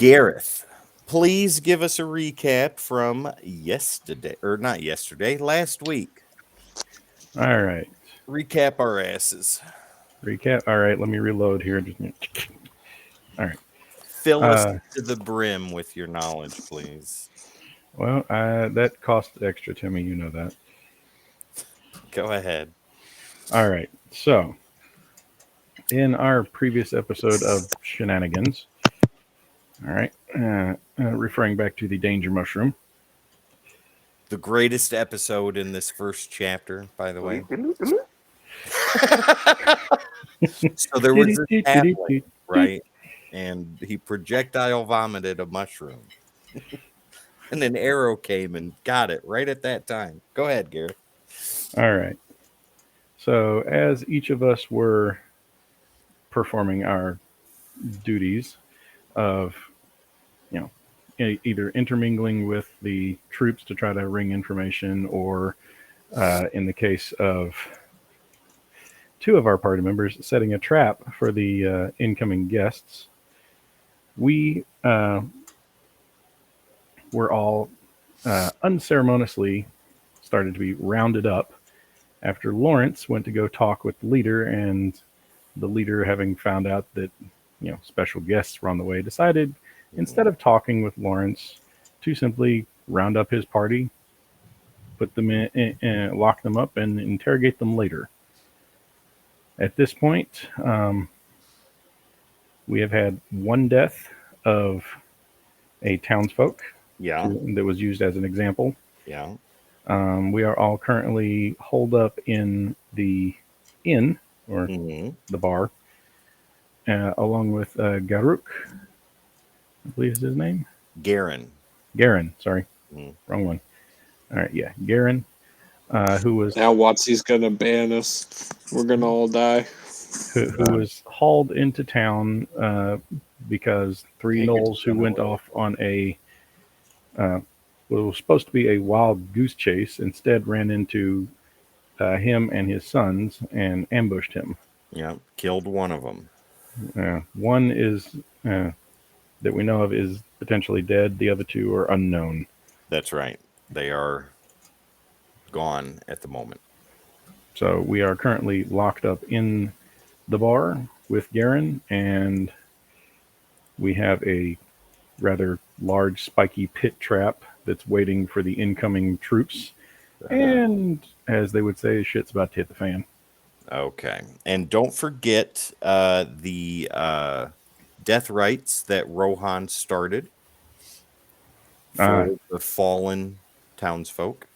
Gareth, please give us a recap from yesterday, or not yesterday, last week. All right. Recap our asses. Recap. All right. Let me reload here. All right. Fill us Uh, to the brim with your knowledge, please. well, that cost extra to me. You know that. Go ahead. All right. So, in our previous episode of Shenanigans, all right, referring back to the danger mushroom. The greatest episode in this first chapter, by the way. So there was this halfling, right? And he projectile vomited a mushroom. And an arrow came and got it right at that time. Go ahead, Gareth. All right. So, as each of us were performing our duties of, you know, either intermingling with the troops to try to wring information, or in the case of two of our party members, setting a trap for the incoming guests, we were all unceremoniously started to be rounded up after Laurence went to go talk with the leader, and the leader, having found out that special guests were on the way, decided, instead of talking with Laurence, to simply round up his party, put them in, lock them up, and interrogate them later. At this point, we have had one death of a townsfolk Yeah. that was used as an example. Yeah. We are all currently holed up in the inn, or Hmm. the bar, along with Garuk, I believe is his name. Garen. Garen, sorry, Mm. wrong one. All right, yeah, Garen, who was Now Watsy's gonna ban us. We're gonna all die. who was hauled into town because three Hager's gnolls who gonna went win. off on a what was supposed to be a wild goose chase instead ran into him and his sons and ambushed him. Yeah. Killed one of them. One is that we know of is potentially dead. The other two are unknown. That's right. They are gone at the moment. So we are currently locked up in the bar with Garen, and we have a rather large spiky pit trap that's waiting for the incoming troops. And as they would say, shit's about to hit the fan. Okay. And don't forget the death rites that Rohan started Uh, for the fallen townsfolk.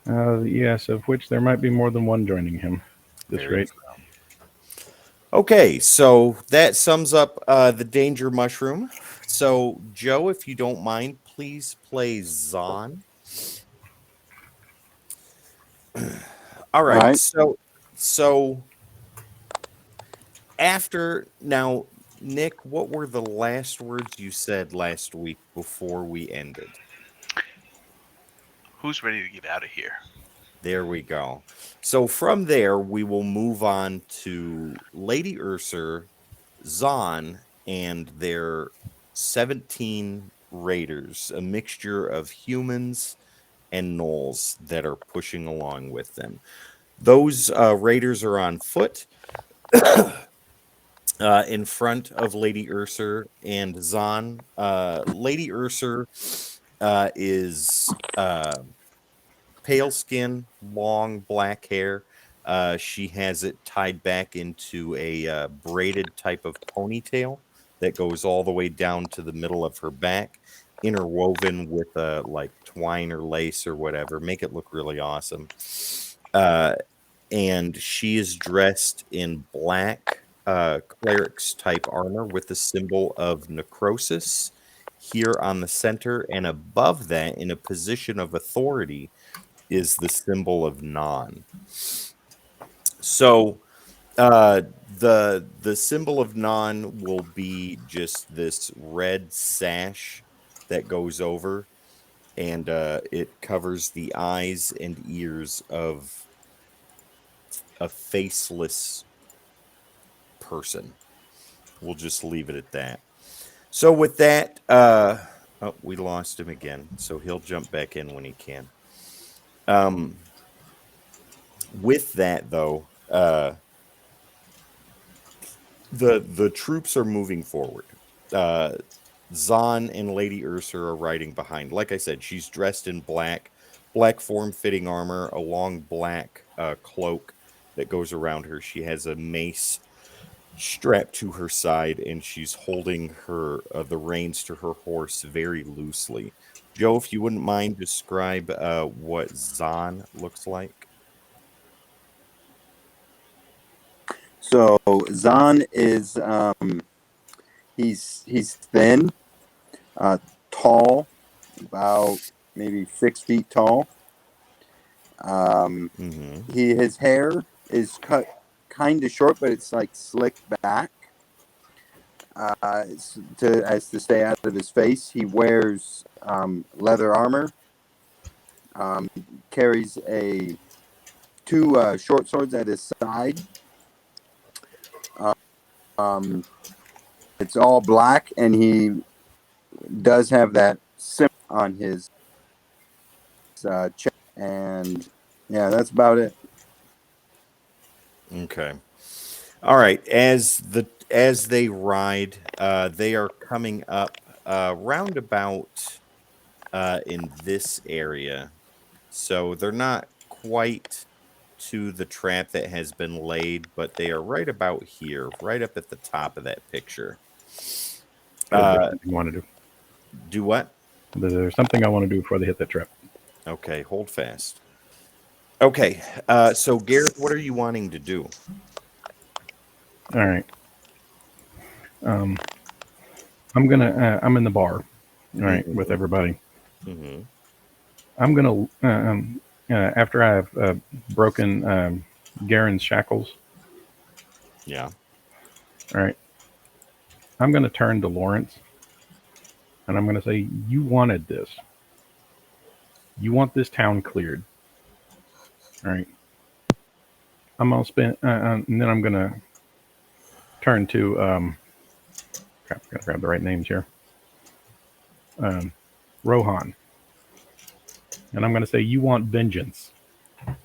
yes, of which there might be more than one joining him at this Very rate. true. Okay, so that sums up the danger mushroom. So, Joe, if you don't mind, please play Zon. All All right. right. So after now, Nick, what were the last words you said last week before we ended? Who's ready to get out of here? There we go. So from there, we will move on to Lady Usur, Zon, and their 17 raiders, a mixture of humans and gnolls that are pushing along with them. Those raiders are on foot in front of Lady Usur and Zon. Lady Usur is pale skin, long black hair. She has it tied back into a braided type of ponytail that goes all the way down to the middle of her back, interwoven with like twine or lace or whatever. Make it look really awesome. Uh, and she is dressed in black cleric's type armor with the symbol of necrosis here on the center, and above that, in a position of authority, is the symbol of non. So the symbol of non will be just this red sash that goes over, and it covers the eyes and ears of a faceless person. We'll just leave it at that. So with that, we lost him again. So he'll jump back in when he can. Um, with that though, the troops are moving forward. Uh, Zon and Lady Ursa are riding behind. Like I said, she's dressed in black form-fitting armor, a long black cloak that goes around her. She has a mace strapped to her side, and she's holding her the reins to her horse very loosely. Joe, if you wouldn't mind, describe what Zon looks like. So Zon is he's thin, uh, tall, about maybe 6 feet tall. Um, Mm-hmm. his hair is cut kind of short, but it's like slicked back. To stay out of his face, he wears leather armor. Um, carries a two short swords at his side. Um, it's all black, and he does have that symbol on his chest. And yeah, that's about it. Okay. All right. As they ride, they are coming up roundabout in this area. So they're not quite to the trap that has been laid, but they are right about here, right up at the top of that picture. There's Uh, something I want to do. do what? There's something I want to do before they hit that trap. Okay, hold fast. Okay, so Gareth, what are you wanting to do? All right. Um, I'm gonna. I'm in the bar. All right, with Mm-hmm. everybody. Mm-hmm. I'm gonna. After I've broken Garen's shackles. Yeah. All right. I'm gonna turn to Laurence, and I'm gonna say, "You wanted this. You want this town cleared. All right." I'm gonna spend, and then I'm gonna turn to. Crap, I gotta grab the right names here. Um, Rohan, and I'm gonna say, "You want vengeance." I'm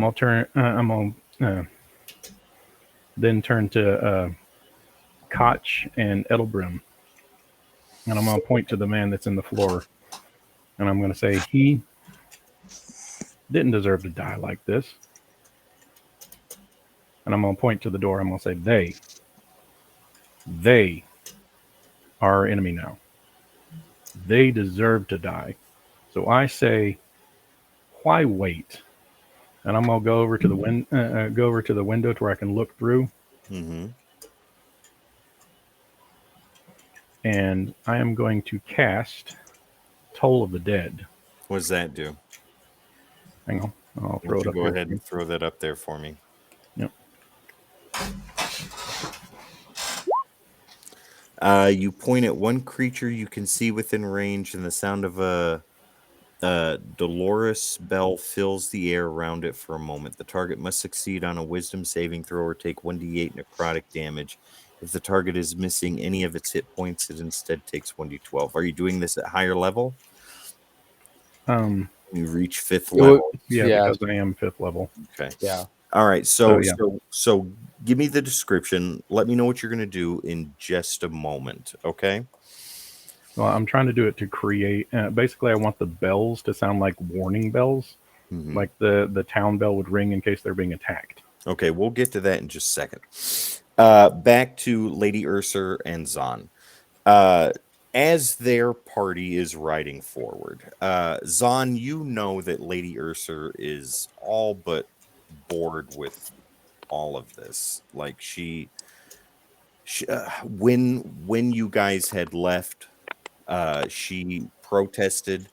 gonna turn. I'm gonna then turn to Koch and Edelbrim, and I'm gonna point to the man that's in the floor, and I'm gonna say he didn't deserve to die like this. And I'm gonna point to the door. I'm gonna say they are our enemy now. They deserve to die. So I say, why wait? And I'm gonna go over to the go over to the window to where I can look through, Mm-hmm. and I am going to cast Toll of the Dead. What does that do? Hang on, I'll Why throw don't it you up go here ahead for and you. throw that up there for me? Yep. You point at one creature you can see within range, and the sound of a Dolores bell fills the air around it for a moment. The target must succeed on a wisdom saving throw or take 1d8 necrotic damage. If the target is missing any of its hit points, it instead takes 1d12. Are you doing this at higher level? Um. You reach fifth It would, level. Yeah, yeah, because I am 5th level. Okay. yeah. All right. So So yeah. so give me the description. Let me know what you're going to do in just a moment. Okay. Well, I'm trying to do it to create. Basically, I want the bells to sound like warning bells, Mm-hmm. like the town bell would ring in case they're being attacked. Okay, we'll get to that in just a second. Back to Lady Ursa and Zon. Uh, as their party is riding forward, Zon, you know that Lady Ursa is all but bored with all of this. Like when you guys had left, she protested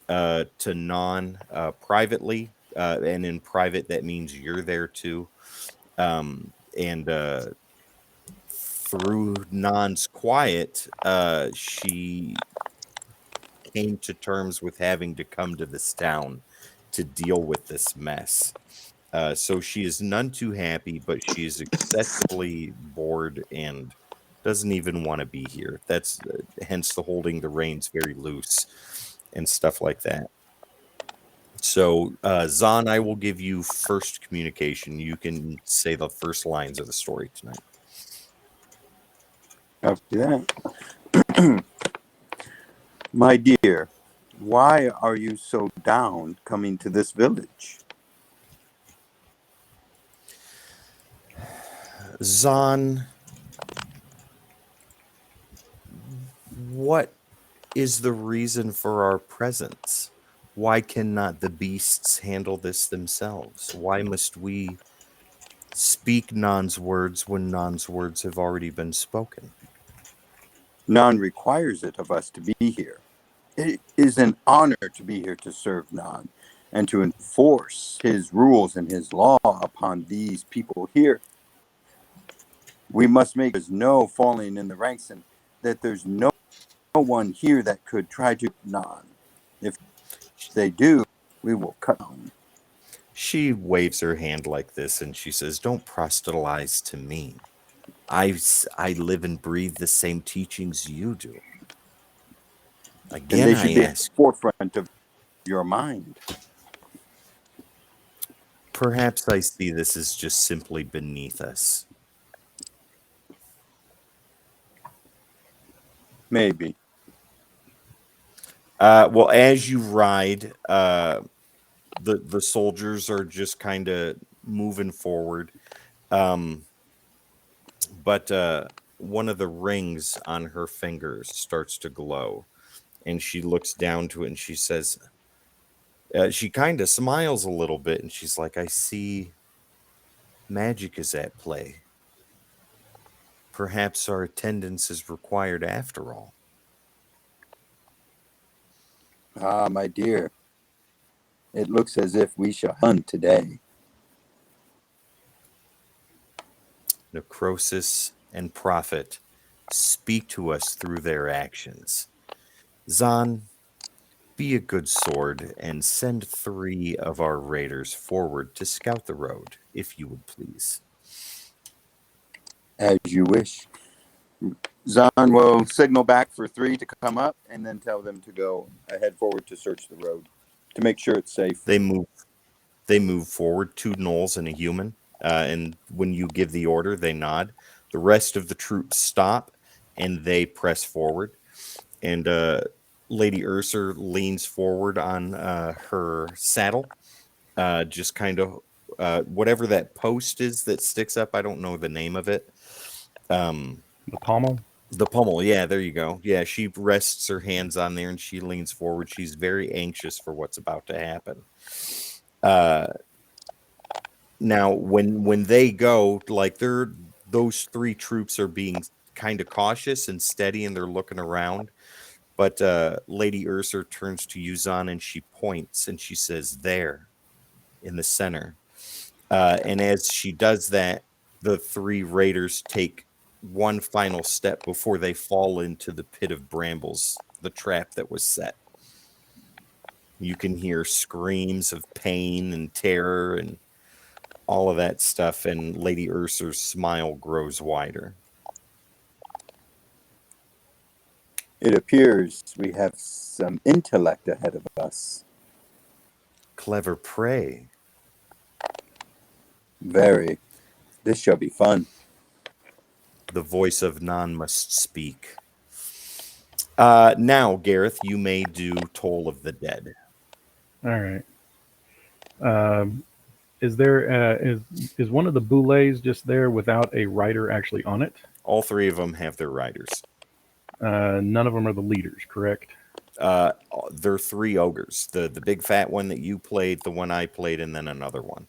to Non privately, and in private that means you're there too. And through Non's quiet, she came to terms with having to come to this town to deal with this mess. So she is none too happy, but she is excessively bored and Doesn't even want to be here. That's hence the holding the reins very loose and stuff like that. So, Zon, I will give you first communication. You can say the first lines of the story tonight. I'll do that. My dear, why are you so down coming to this village? Zon, what is the reason for our presence? Why cannot the beasts handle this themselves? Why must we speak Non's words when Non's words have already been spoken? None requires it of us to be here. It is an honor to be here to serve Nan and to enforce his rules and his law upon these people here. We must make there's no falling in the ranks and that there's no one here that could try to Nan. If they do, we will cut down. She waves her hand like this and she says, "Don't proselytize to me. I live and breathe the same teachings you do. And Again, they I should be at the ask, forefront of your mind. perhaps I see this as just simply beneath us." Maybe. Well, as you ride, the soldiers are just kind of moving forward. But one of the rings on her fingers starts to glow, and she looks down to it and she says, she kind of smiles a little bit, and she's like, "I see magic is at play. Perhaps our attendance is required after all." Ah, my dear, it looks as if we shall hunt today. Necrosis and Prophet speak to us through their actions. Zon, be a good sword and send 3 of our raiders forward to scout the road, if you would please. As you wish. Zon will signal back for 3 to come up and then tell them to go ahead forward to search the road to make sure it's safe. They move forward, 2 gnolls and a human, and when you give the order, they nod. The rest of the troops stop and they press forward. And Lady Usur leans forward on her saddle, just kind of whatever that post is that sticks up. I don't know the name of it. The pommel. The pommel, yeah, there you go. Yeah, she rests her hands on there and she leans forward. She's very anxious for what's about to happen. Now, when they go, like those 3 troops are being kind of cautious and steady, and they're looking around. But Lady Usur turns to Zon and she points and she says, "There, in the center." And as she does that, the 3 raiders take one final step before they fall into the pit of brambles, the trap that was set. You can hear screams of pain and terror and all of that stuff, and Lady Usur's smile grows wider. It appears we have some intellect ahead of us. Clever prey. Very. This shall be fun. The voice of Non must speak. Now, Gareth, you may do Toll of the Dead. All right. Is there is one of the boulets just there without a rider actually on it? All 3 of them have their riders. None of them are the leaders, correct? They're 3 ogres. The big fat one that you played, the one I played, and then another one.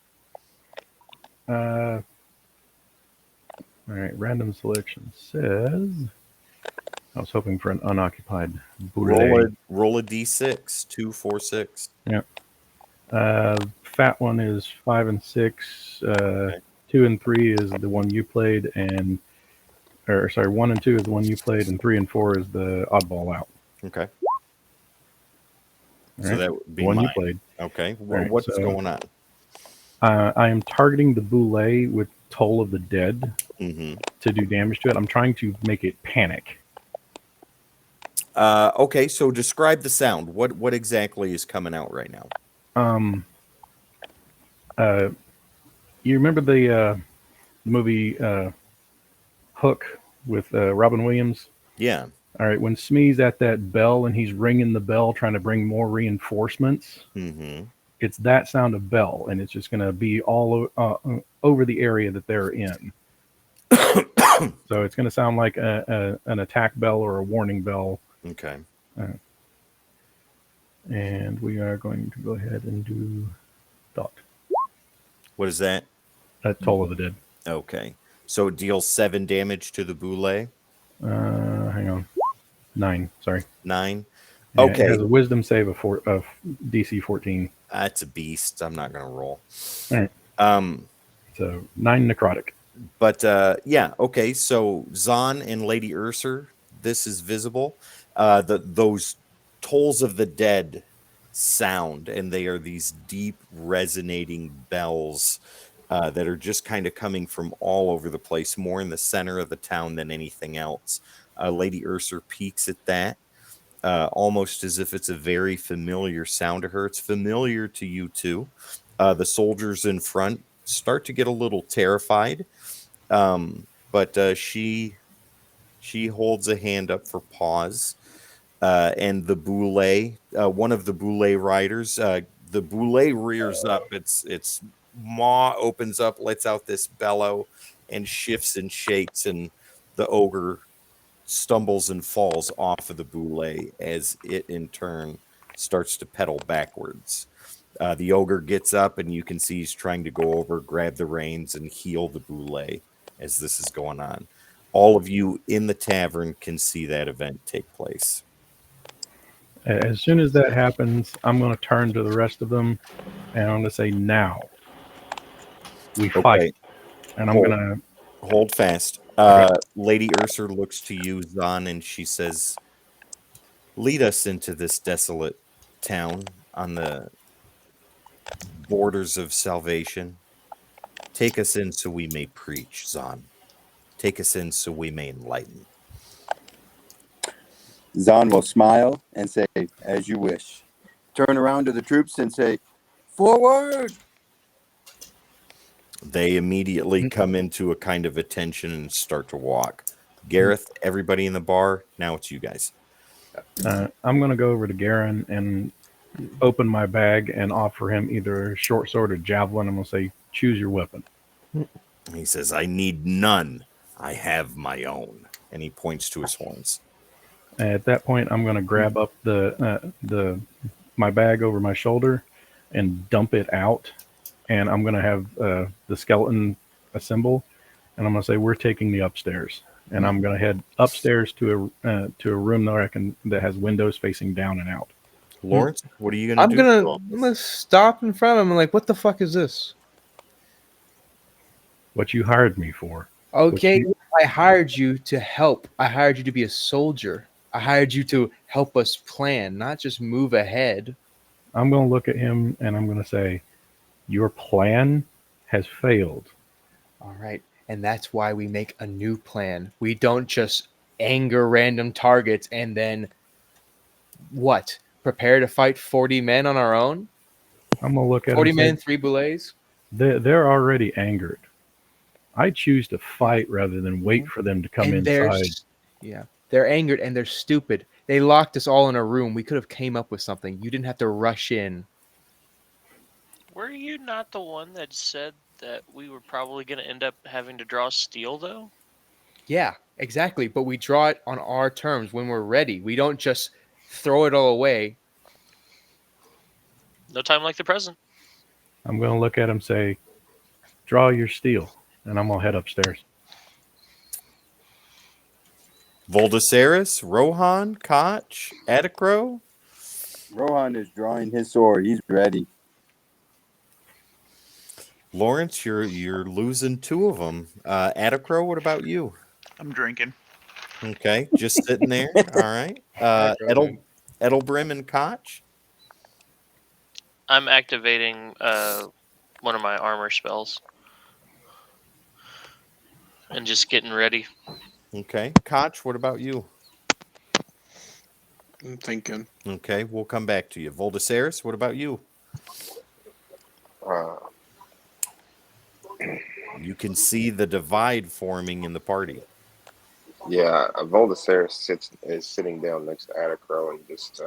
All right. Random selection says. I was hoping for an unoccupied boulet. Roll a d6, 2, 4, 6. Yeah. Fat one is 5 and 6. Okay. 2 and 3 is the one you played, and 1 and 2 is the one you played, and 3 and 4 is the oddball out. Okay. All So right. that would be The one mine. you played. Okay. right, What's so- going on? I am targeting the boulet with Toll of the Dead. Mm-hmm. to do damage to it. I'm trying to make it panic. Okay, so describe the sound. What exactly is coming out right now? Um, uh, you remember the movie Hook with Robin Williams? Yeah. All right, when Smee's at that bell and he's ringing the bell trying to bring more reinforcements, Mm-hmm. it's that sound of bell, and it's just going to be over the area that they're in. So it's going to sound like an attack bell or a warning bell. Okay. And we are going to go ahead and do dot. What is that? Toll of the Dead. Okay. So it deals 7 damage to the boule. Hang on. 9. Sorry. 9. Yeah, Okay. it has a Wisdom save of DC 14. That's a beast. I'm not gonna roll. All right. So 9 necrotic. But yeah, okay. So Zon and Lady Usur, this is visible. Those tolls of the dead sound, and they are these deep resonating bells that are just kind of coming from all over the place, more in the center of the town than anything else. Lady Usur peeks at that, almost as if it's a very familiar sound to her. It's familiar to you too. The soldiers in front start to get a little terrified, but she holds a hand up for pause. And the boule, one of the boule riders, the boule rears up. Its maw opens up, lets out this bellow, and shifts and shakes, and the ogre stumbles and falls off of the boule as it in turn starts to pedal backwards. The ogre gets up, and you can see he's trying to go over, grab the reins, and heal the boule as this is going on. All of you in the tavern can see that event take place. As soon as that happens, I'm going to turn to the rest of them and I'm going to say, now we fight. Okay. And I'm going to Hold fast. Okay. Lady Usur looks to you, Zon, and she says, lead us into this desolate town on the borders of salvation. Take us in so we may preach, Zon. Take us in so we may enlighten. Zon will smile and say, as you wish. Turn around to the troops and say, forward! They immediately come into a kind of attention and start to walk. Gareth, everybody in the bar, now it's you guys. I'm going to go over to Garen and open my bag and offer him either a short sword or javelin. I'm going to say, choose your weapon. He says, I need none. I have my own. And he points to his horns. At that point, I'm going to grab up my bag over my shoulder and dump it out. And I'm going to have the skeleton assemble. And I'm going to say, we're taking the upstairs. And I'm going to head upstairs to a room that has windows facing down and out. Laurence, what are you going to do? I'm gonna stop in front of him and like, what the fuck is this? What you hired me for. Okay, I hired you to help. I hired you to be a soldier. I hired you to help us plan, not just move ahead. I'm going to look at him and I'm going to say, your plan has failed. All right. And that's why we make a new plan. We don't just anger random targets and then what? Prepare to fight 40 men on our own? I'm going to look at 40 him men, and say, 3 boulets? they're already angered. I choose to fight rather than wait for them to come and inside. They're angered and they're stupid. They locked us all in a room. We could have came up with something. You didn't have to rush in. Were you not the one that said that we were probably going to end up having to draw steel, though? Yeah, exactly. But we draw it on our terms when we're ready. We don't just throw it all away. No time like the present. I'm going to look at him and say, draw your steel. And I'm going to head upstairs. Voldaceris, Rohan, Koch, Adacro. Rohan is drawing his sword. He's ready. Laurence, you're losing 2 of them. Adacro, what about you? I'm drinking. Okay, just sitting there. All right. Edelbrim and Koch. I'm activating one of my armor spells. and just getting ready. Okay. Koch, what about you? I'm thinking. Okay, we'll come back to you. Voldasaris, what about you? Uh, You can see the divide forming in the party. yeah, Voldasaris is sitting down next to Atticro and just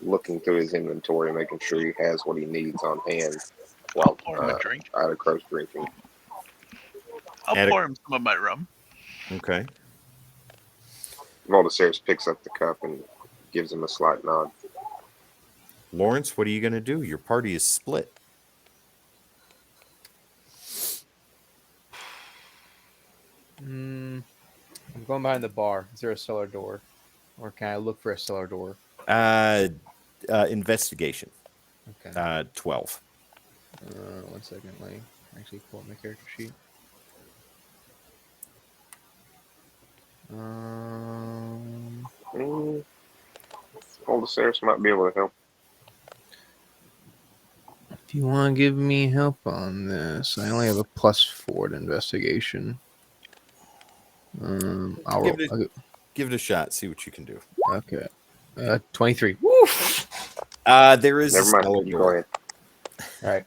looking through his inventory, making sure he has what he needs on hand I'll while pour him a drink. Atticro's drinking. I'll pour him some of my rum. Okay. Voldasaris picks up the cup and gives him a slight nod. Laurence, what are you going to do? Your party is split. I'm going behind the bar. Is there a cellar door? Or can I look for a cellar door? Investigation. Okay. 12. 1 second. Let me actually pull up my character sheet. Voldasaris might be able to help. If you want to give me help on this, I only have a +4 to investigation. I'll Give roll. give it a shot. See what you can do. Okay. 23. Woof! There is Never a mind. cellar You go door. ahead. All right.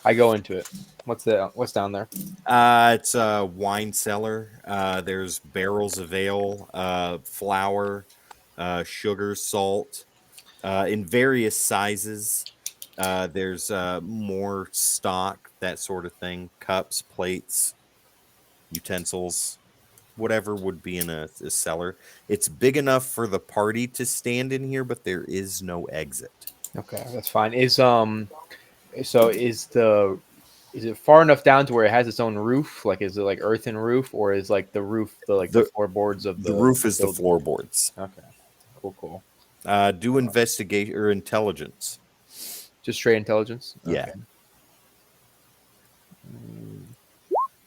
I go into it. What's down there? It's a wine cellar. There's barrels of ale, flour, sugar, salt, in various sizes. There's more stock, that sort of thing. Cups, plates, utensils, whatever would be in a cellar. It's big enough for the party to stand in here, but there is no exit. Okay, that's fine. Is it far enough down to where it has its own roof? Like, is it like earthen roof, or is like the roof the floorboards of the roof is building? the floorboards. Okay, cool. Do investigate or intelligence. Just straight intelligence. Yeah. Okay.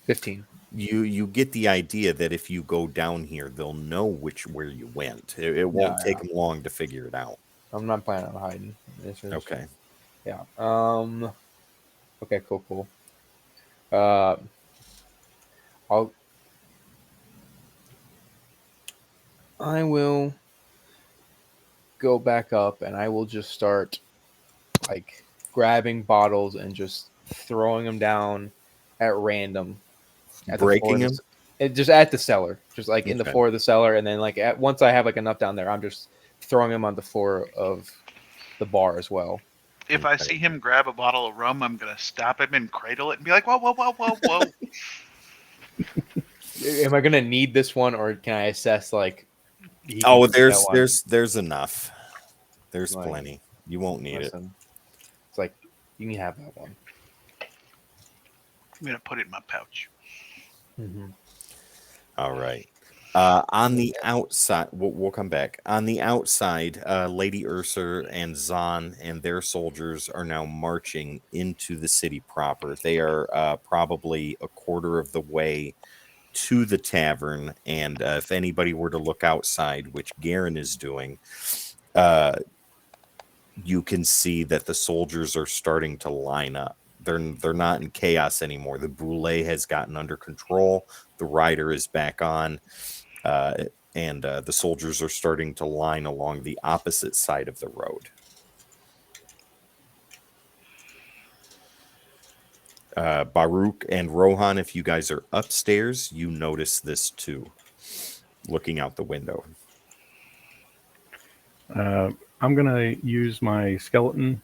15. You get the idea that if you go down here, they'll know where you went. It won't take them long to figure it out. I'm not planning on hiding. Okay. Yeah. Okay. Cool. I will go back up and I will just start like grabbing bottles and just throwing them down at random. Breaking them? Just at the cellar, just like in the Okay. floor of the cellar, and then like once I have like enough down there, I'm just throwing them on the floor of the bar as well. If I see him grab a bottle of rum, I'm gonna stop him and cradle it and be like, "Whoa!" Am I gonna need this one, or can I assess like? Oh, there's enough. There's Like, plenty. You won't need it. It's like you can have that one. I'm gonna put it in my pouch." Mm-hmm. All right. On the outside, we'll come back. On the outside, Lady Usur and Zon and their soldiers are now marching into the city proper. They are probably a quarter of the way to the tavern, and if anybody were to look outside, which Garen is doing, you can see that the soldiers are starting to line up. They're not in chaos anymore. The brulee has gotten under control. The rider is back on, and the soldiers are starting to line along the opposite side of the road. Baruch and Rohan, if you guys are upstairs, you notice this too, looking out the window. I'm going to use my skeleton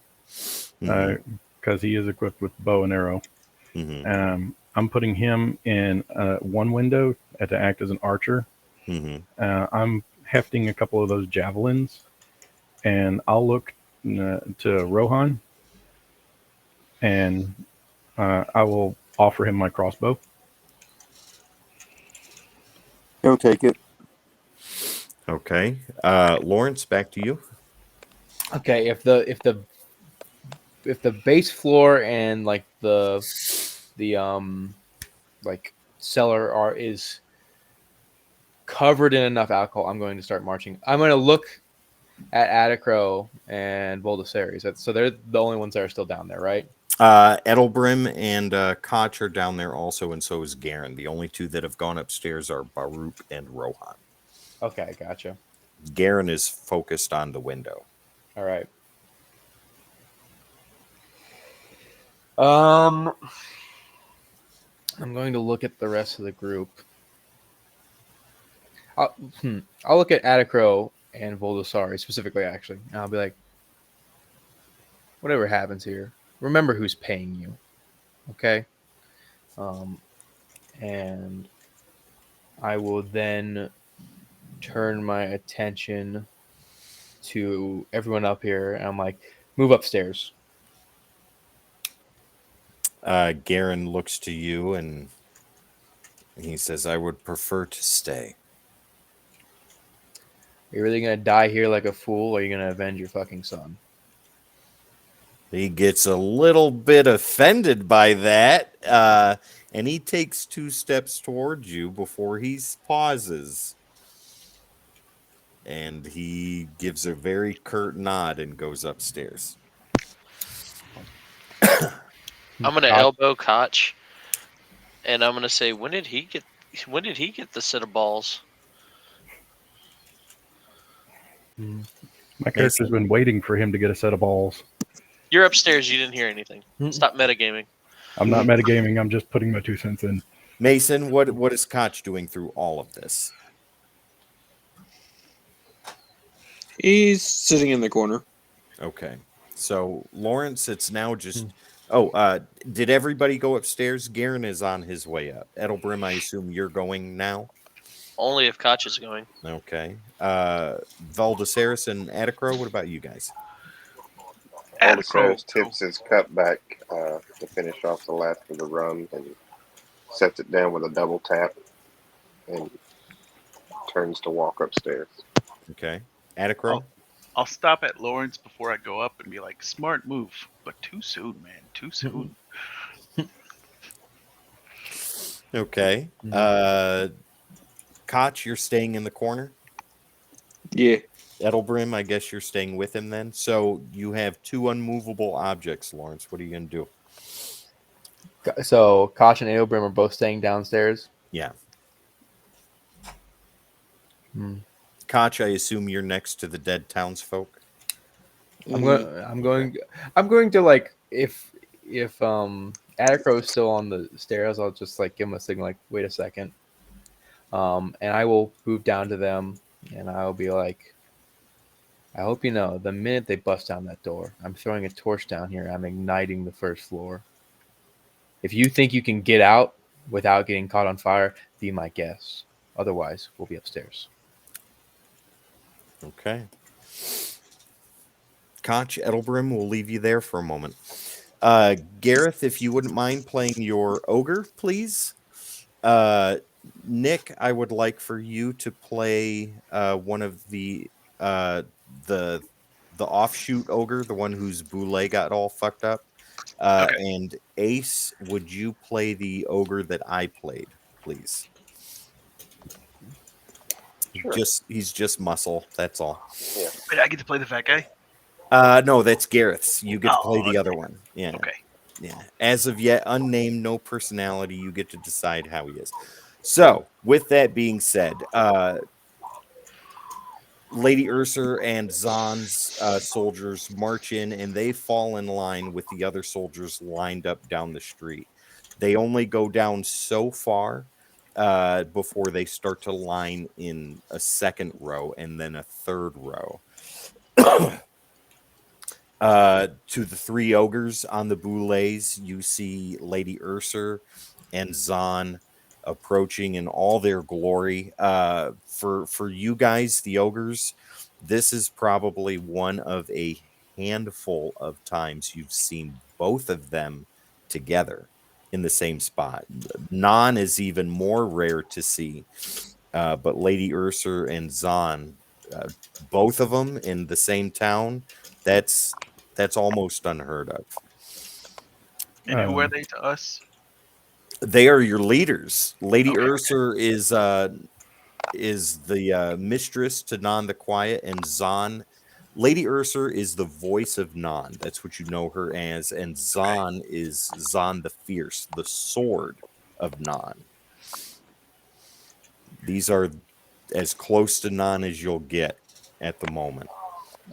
because he is equipped with bow and arrow. Mm-hmm. I'm putting him in one window to act as an archer. Mm-hmm. I'm hefting a couple of those javelins, and I'll look to Rohan, and I will offer him my crossbow. He'll take it. Okay. Laurence, back to you. Okay, if the base floor and like the like cellar is covered in enough alcohol, I'm going to start marching. I'm going to look at Atticro and Voldasaris. So they're the only ones that are still down there, right? Edelbrim and Koch are down there also, and so is Garen. The only two that have gone upstairs are Baruch and Rohan. Okay, gotcha. Garen is focused on the window. All right. I'm going to look at the rest of the group. I'll look at Adacro and Voldosari specifically, actually. And I'll be like, whatever happens here, remember who's paying you. Okay? And I will then turn my attention to everyone up here. And I'm like, move upstairs. Garen looks to you and he says, I would prefer to stay. Are you really going to die here like a fool, or are you going to avenge your fucking son? He gets a little bit offended by that, and he takes 2 steps towards you before he pauses. And he gives a very curt nod and goes upstairs. I'm gonna elbow Koch, and I'm gonna say, when did he get the set of balls? My character's been waiting for him to get a set of balls. You're upstairs. You didn't hear anything. Stop metagaming. I'm not metagaming. I'm just putting my 2 cents in. Mason, what is Koch doing through all of this? He's sitting in the corner. Okay. So, Laurence, it's now just... did everybody go upstairs? Garen is on his way up. Edelbrim, I assume you're going now? Only if Koch is going. Okay. Valdesaris and Adacro, what about you guys? Aldersaris tips his cup back to finish off the last of the rum and sets it down with a double tap and turns to walk upstairs. Okay. Adacro? I'll stop at Laurence before I go up and be like, smart move, but too soon, man. Too soon. Okay. Koch, you're staying in the corner? Yeah. Edelbrim, I guess you're staying with him then. So you have 2 unmovable objects, Laurence. What are you going to do? So Koch and Edelbrim are both staying downstairs? Yeah. Koch, I assume you're next to the dead townsfolk. I'm going to, like, if Adacro is still on the stairs, I'll just like give him a signal, like, wait a second. And I will move down to them and I'll be like, I hope you know, the minute they bust down that door, I'm throwing a torch down here. I'm igniting the first floor. If you think you can get out without getting caught on fire, be my guest. Otherwise, we'll be upstairs. Okay. Koch, Edelbrim, we'll leave you there for a moment. Gareth, if you wouldn't mind playing your ogre, please. Nick, I would like for you to play one of the offshoot ogre, the one whose boule got all fucked up. Okay. And Ace, would you play the ogre that I played, please? Sure. He's just muscle. That's all. Yeah. Wait, I get to play the fat guy? No, that's Gareth's. You get to play the okay. other one. Yeah. Okay. Yeah. As of yet, unnamed, no personality. You get to decide how he is. So, with that being said, Lady Usur and Zon's soldiers march in, and they fall in line with the other soldiers lined up down the street. They only go down so far before they start to line in a second row and then a third row. To the 3 ogres on the boulets, you see Lady Usur and Zon approaching in all their glory. For you guys, the ogres, this is probably one of a handful of times you've seen both of them together in the same spot. Non is even more rare to see, but Lady Usur and Zon, both of them in the same town, that's almost unheard of. And who are they to us? They are your leaders. Lady Usur is the mistress to Non the Quiet, and Zon Lady Usur is the voice of Non. That's what you know her as. And Zon is Zon the Fierce, the sword of Non. These are as close to Non as you'll get at the moment.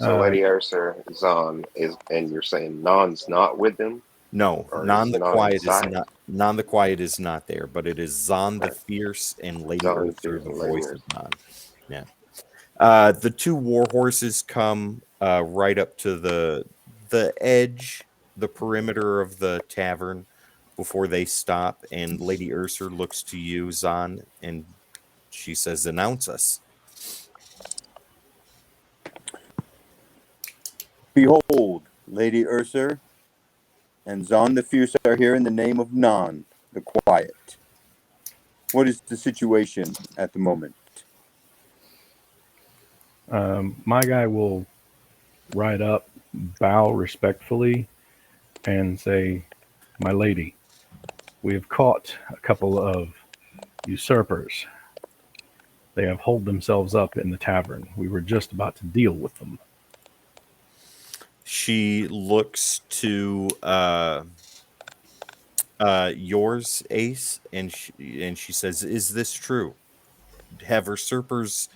So Lady Ursa Zon is, and you're saying Non's not with them, No, or Non is the Non Quiet is inside? not. Non the Quiet is not there, but it is Zon the Right. Fierce and Lady Zon the Usur, Fierce the and Lady voice Ursa. of Non. Yeah. The two war horses come right up to the edge, the perimeter of the tavern before they stop, and Lady Ursa looks to you, Zon, and she says, "Announce us." Behold, Lady Ursa and Zon the Fierce are here in the name of Non, the Quiet. What is the situation at the moment? My guy will ride up, bow respectfully, and say, "My lady, we have caught a couple of usurpers. They have holed themselves up in the tavern. We were just about to deal with them." She looks to yours, Ace, and she says, "Is this true? Have usurpers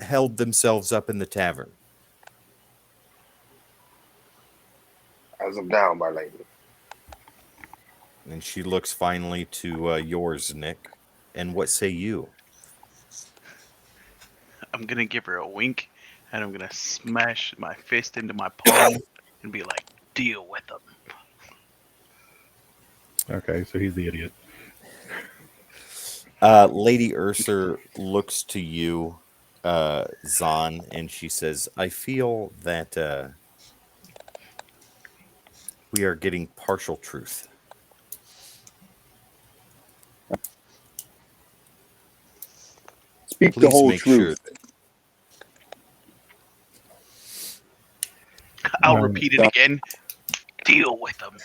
held themselves up in the tavern?" As of now, my lady. And she looks finally to yours, Nick. And what say you? I'm gonna give her a wink, and I'm gonna smash my fist into my palm and be like, "Deal with them." Okay, so he's the idiot. Lady Ursa looks to you, Zon, and she says, "I feel that we are getting partial truth." Speak the Please whole make sure truth. that I'll Um, repeat it again. Deal with them.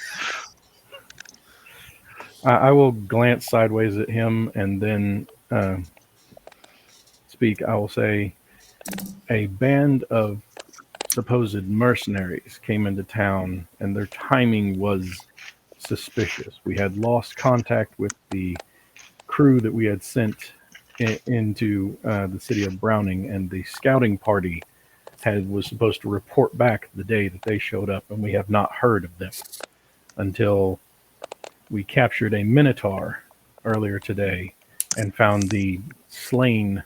I will glance sideways at him and then speak. I will say, "A band of supposed mercenaries came into town, and their timing was suspicious. We had lost contact with the crew that we had sent into the city of Browning, and the scouting party was supposed to report back the day that they showed up, and we have not heard of them until we captured a minotaur earlier today and found the slain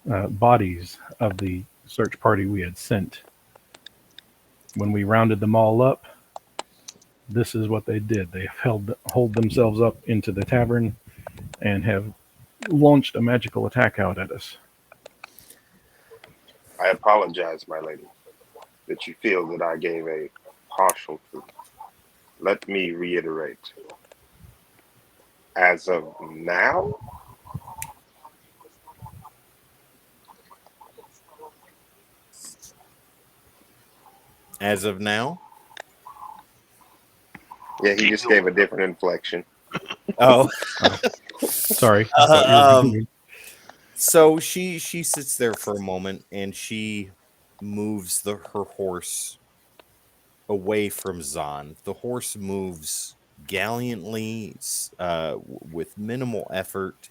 bodies of the search party we had sent. When we rounded them all up, this is what they did. They hold themselves up into the tavern and have launched a magical attack out at us." I apologize, my lady, that you feel that I gave a partial truth. Let me reiterate. As of now, as of now. yeah, he just gave a different inflection. Oh, Sorry, I thought you were um, moving. so she sits there for a moment and she moves her horse away from Zon. The horse moves gallantly, with minimal effort,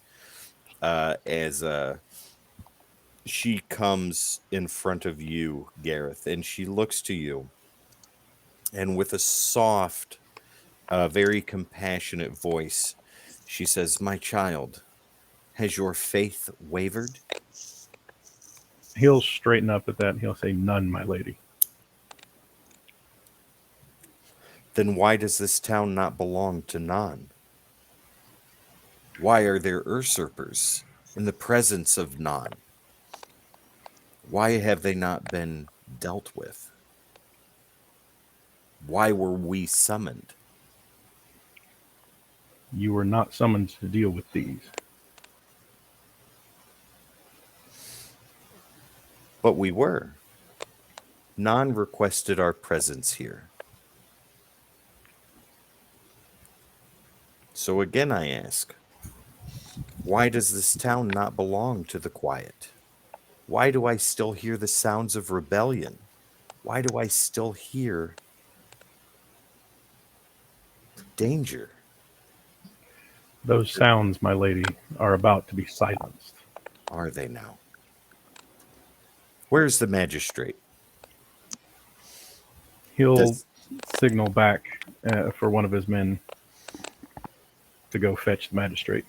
as she comes in front of you, Gareth, and she looks to you, and with a soft, very compassionate voice, she says, "My child, has your faith wavered?" He'll straighten up at that and he'll say, "None, my lady." Then why does this town not belong to Non? Why are there usurpers in the presence of Non? Why have they not been dealt with? Why were we summoned? You were not summoned to deal with these. But we were. Non requested our presence here. So again I ask, why does this town not belong to the Quiet? Why do I still hear the sounds of rebellion? Why do I still hear danger? Those sounds, my lady, are about to be silenced. Are they now? Where's the magistrate? He'll Does, signal back for one of his men to go fetch the magistrate.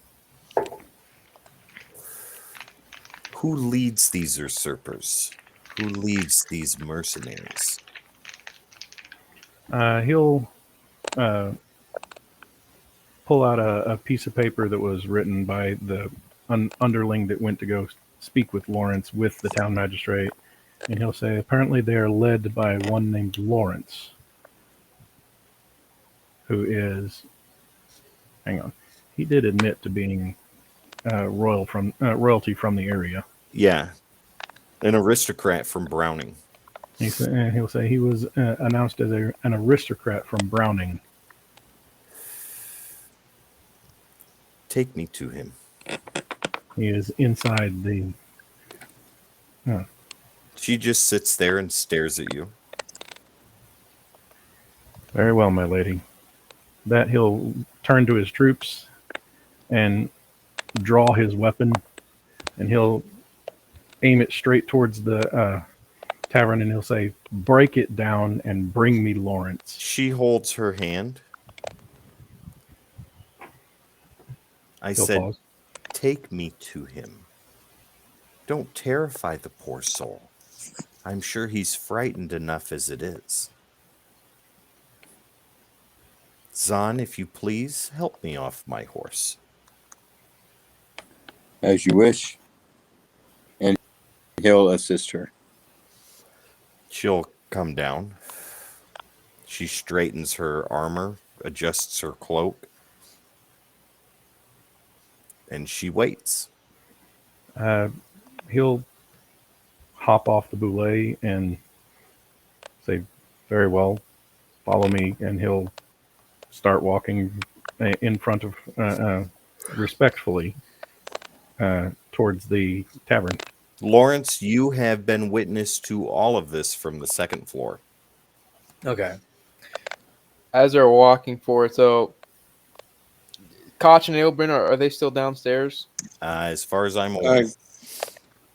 who leads these usurpers? Who leads these mercenaries? He'll pull out a piece of paper that was written by the underling that went to go speak with Laurence with the town magistrate, and he'll say, apparently they are led by one named Laurence, who is, hang on, he did admit to being royalty from the area. Yeah, an aristocrat from Browning. He'll say he was announced as an aristocrat from Browning. Take me to him. He is inside the. She just sits there and stares at you. Very well, my lady. That he'll turn to his troops and draw his weapon, and he'll aim it straight towards the tavern, and he'll say, break it down and bring me Laurence. She holds her hand. I He'll said, pause. take me to him. Don't terrify the poor soul. I'm sure he's frightened enough as it is. Zon, if you please, help me off my horse. As you wish. And he'll assist her. She'll come down. She straightens her armor, adjusts her cloak, and she waits. He'll hop off the boulet and say, very well, follow me, and he'll start walking in front of, respectfully, towards the tavern. Laurence, you have been witness to all of this from the second floor. Okay. As they're walking forward, so Koch and Ailbrin, are they still downstairs? As far as I'm aware.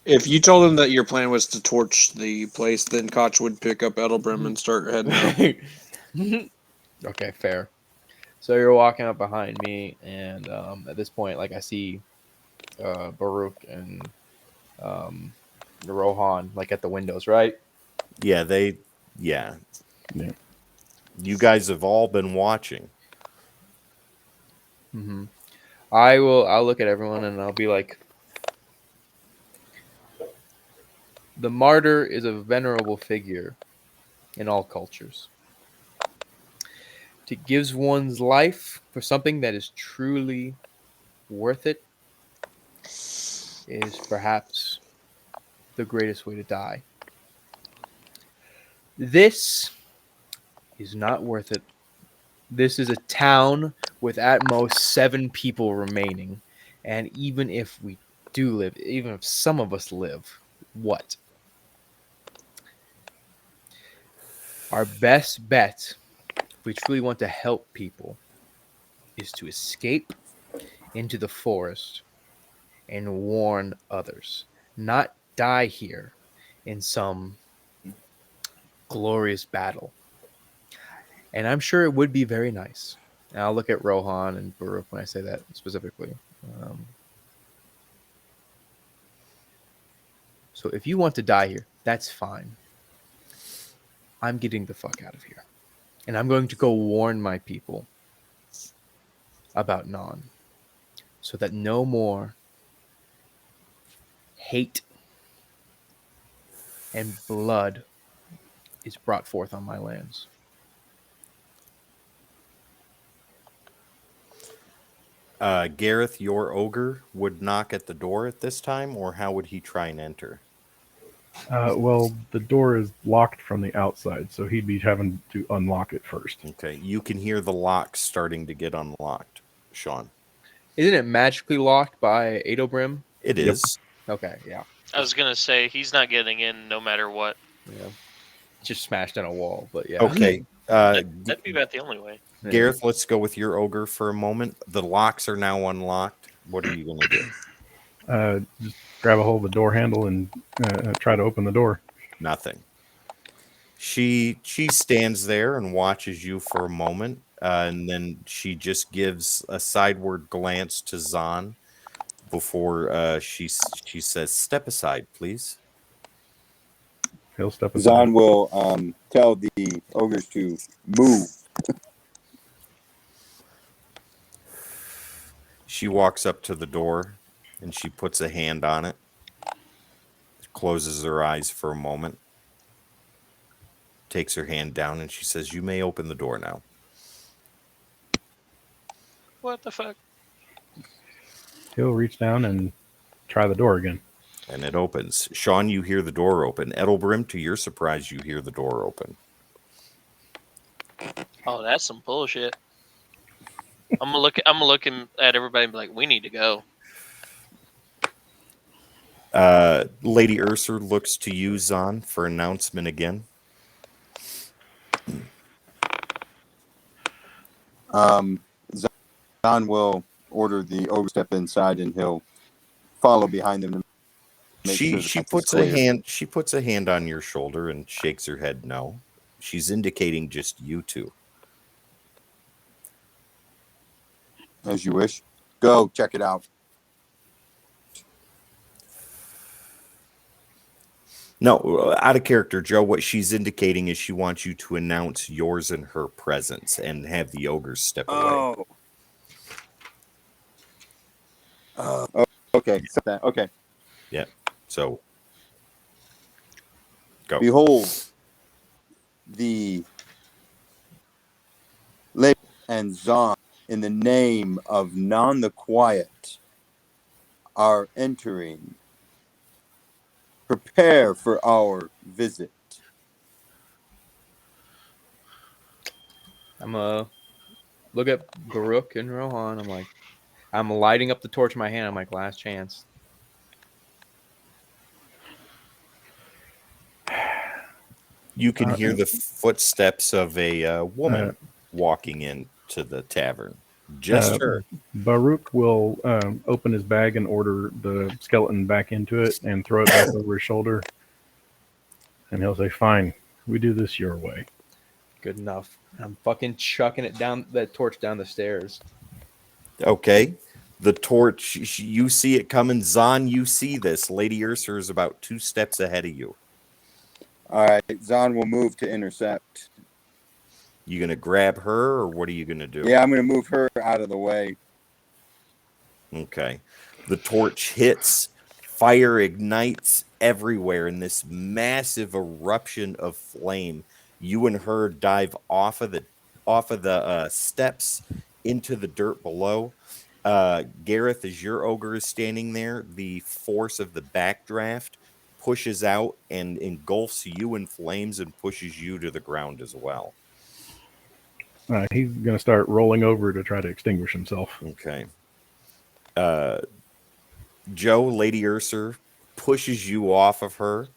If you told him that your plan was to torch the place, then Koch would pick up Edelbrim and start heading out. Okay, fair. So you're walking up behind me, and at this point, like I see Baruch and Rohan like at the windows, right? Yeah, Yeah. You guys have all been watching. Mm-hmm. I'll look at everyone and I'll be like, the martyr is a venerable figure in all cultures. To give one's life for something that is truly worth it is perhaps the greatest way to die. This is not worth it. This is a town with at most 7 people remaining. And even if we do live, even if some of us live, what? Our best bet, if we truly want to help people, is to escape into the forest and warn others. Not die here in some glorious battle. And I'm sure it would be very nice. And I'll look at Rohan and Baruch when I say that specifically. So if you want to die here, that's fine. I'm getting the fuck out of here. And I'm going to go warn my people about Non, so that no more hate and blood is brought forth on my lands. Gareth, your ogre, would knock at the door at this time, or how would he try and enter? Well, the door is locked from the outside, so he'd be having to unlock it first. Okay, you can hear the lock starting to get unlocked, Sean. Isn't it magically locked by Adobrim? It is. Okay, yeah. I was gonna say he's not getting in no matter what. Yeah, just smashed on a wall. But yeah. Okay. That'd be about the only way. Yeah. Gareth, let's go with your ogre for a moment. The locks are now unlocked. What are you going to do? Just grab a hold of the door handle and try to open the door. Nothing. She stands there and watches you for a moment, and then she just gives a sideward glance to Zon before she says, "Step aside, please." He'll step aside. Zon will tell the ogres to move. She walks up to the door and she puts a hand on it, closes her eyes for a moment, takes her hand down, and she says, "You may open the door now." What the fuck? He'll reach down and try the door again. And it opens. Sean, you hear the door open. Edelbrim, to your surprise, you hear the door open. Oh, that's some bullshit. I'm gonna look at everybody and be like, "We need to go." Lady Usur looks to you, Zon, for announcement again. Zon will order the ogre step inside, and he'll follow behind them to make sure She the puts clear. she puts a hand on your shoulder and shakes her head no. She's indicating just you two. As you wish. Go check it out. No, out of character, Joe. What she's indicating is she wants you to announce yours and her presence and have the ogres step away. Okay. Okay. Yeah. So go. Behold, the lady and Zon, in the name of Non the Quiet, are entering. Prepare for our visit. I'm look at Baruch and Rohan. I'm lighting up the torch in my hand. I'm like, last chance. You can hear the footsteps of a woman walking into the tavern. Just her. Baruch will open his bag and order the skeleton back into it and throw it back over his shoulder. And he'll say, "Fine, we do this your way." Good enough. I'm fucking chucking it down, that torch down the stairs. Okay. The torch, you see it coming. Zon, you see this. Lady Usur is about 2 steps ahead of you. All right. Zon will move to intercept. You going to grab her, or what are you going to do? Yeah, I'm going to move her out of the way. Okay. The torch hits. Fire ignites everywhere in this massive eruption of flame. You and her dive off of the steps into the dirt below. Gareth, as your ogre is standing there, the force of the backdraft pushes out and engulfs you in flames and pushes you to the ground as well. He's going to start rolling over to try to extinguish himself. Okay. Joe, Lady Usur pushes you off of her,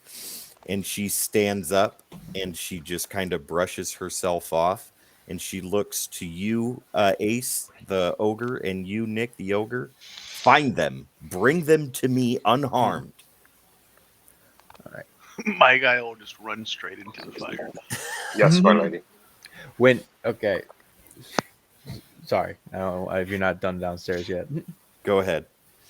and she stands up and she just kind of brushes herself off, and she looks to you, Ace, the ogre, and you, Nick, the ogre. Find them. Bring them to me unharmed. All right. My guy will just run straight into the fire. Yes, my lady. Okay. Sorry, I don't know if you're not done downstairs yet. Go ahead.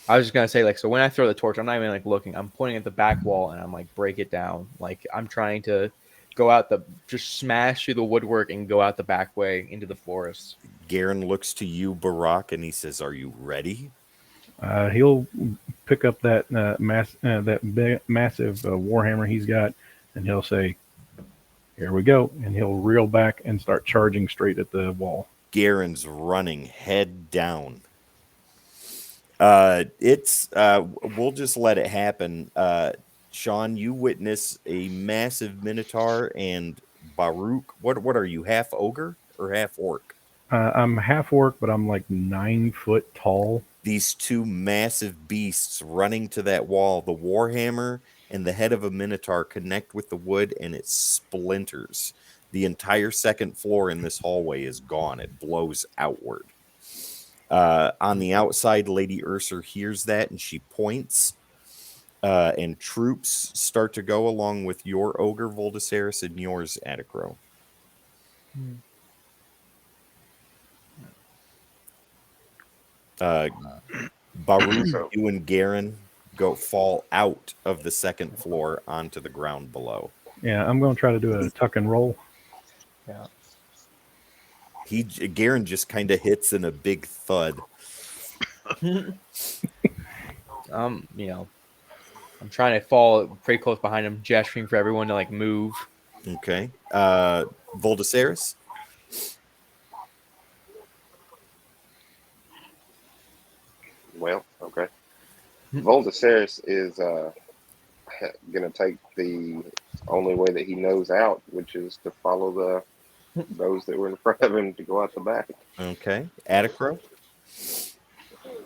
I was just gonna say, so when I throw the torch, I'm not even looking. I'm pointing at the back wall and I'm break it down. I'm trying to go out just smash through the woodwork and go out the back way into the forest. Garen looks to you, Barak, and he says, "Are you ready?" He'll pick up that massive warhammer he's got, and he'll say, "Here we go," and he'll reel back and start charging straight at the wall. Garen's running head down. We'll just let it happen. Sean, you witness a massive minotaur, and Baruch, what are you, half ogre or half orc? I'm half orc, but I'm 9 foot tall. these two massive beasts running to that wall. The warhammer and the head of a minotaur connect with the wood, and it splinters. The entire second floor in this hallway is gone. It blows outward. On the outside, Lady Usur hears that, and she points. And troops start to go along with your ogre Voldasaris and yours Atticro. Baruch, So you and Garen fall out of the second floor onto the ground below. Yeah, I'm going to try to do a tuck and roll. Yeah. Garen just kind of hits in a big thud. You know, I'm trying to fall pretty close behind him, gesturing for everyone to like move. Okay. Voldasaris? well, okay. Voldasaris is gonna take the only way that he knows out, which is to follow those that were in front of him to go out the back. Okay. Atticro?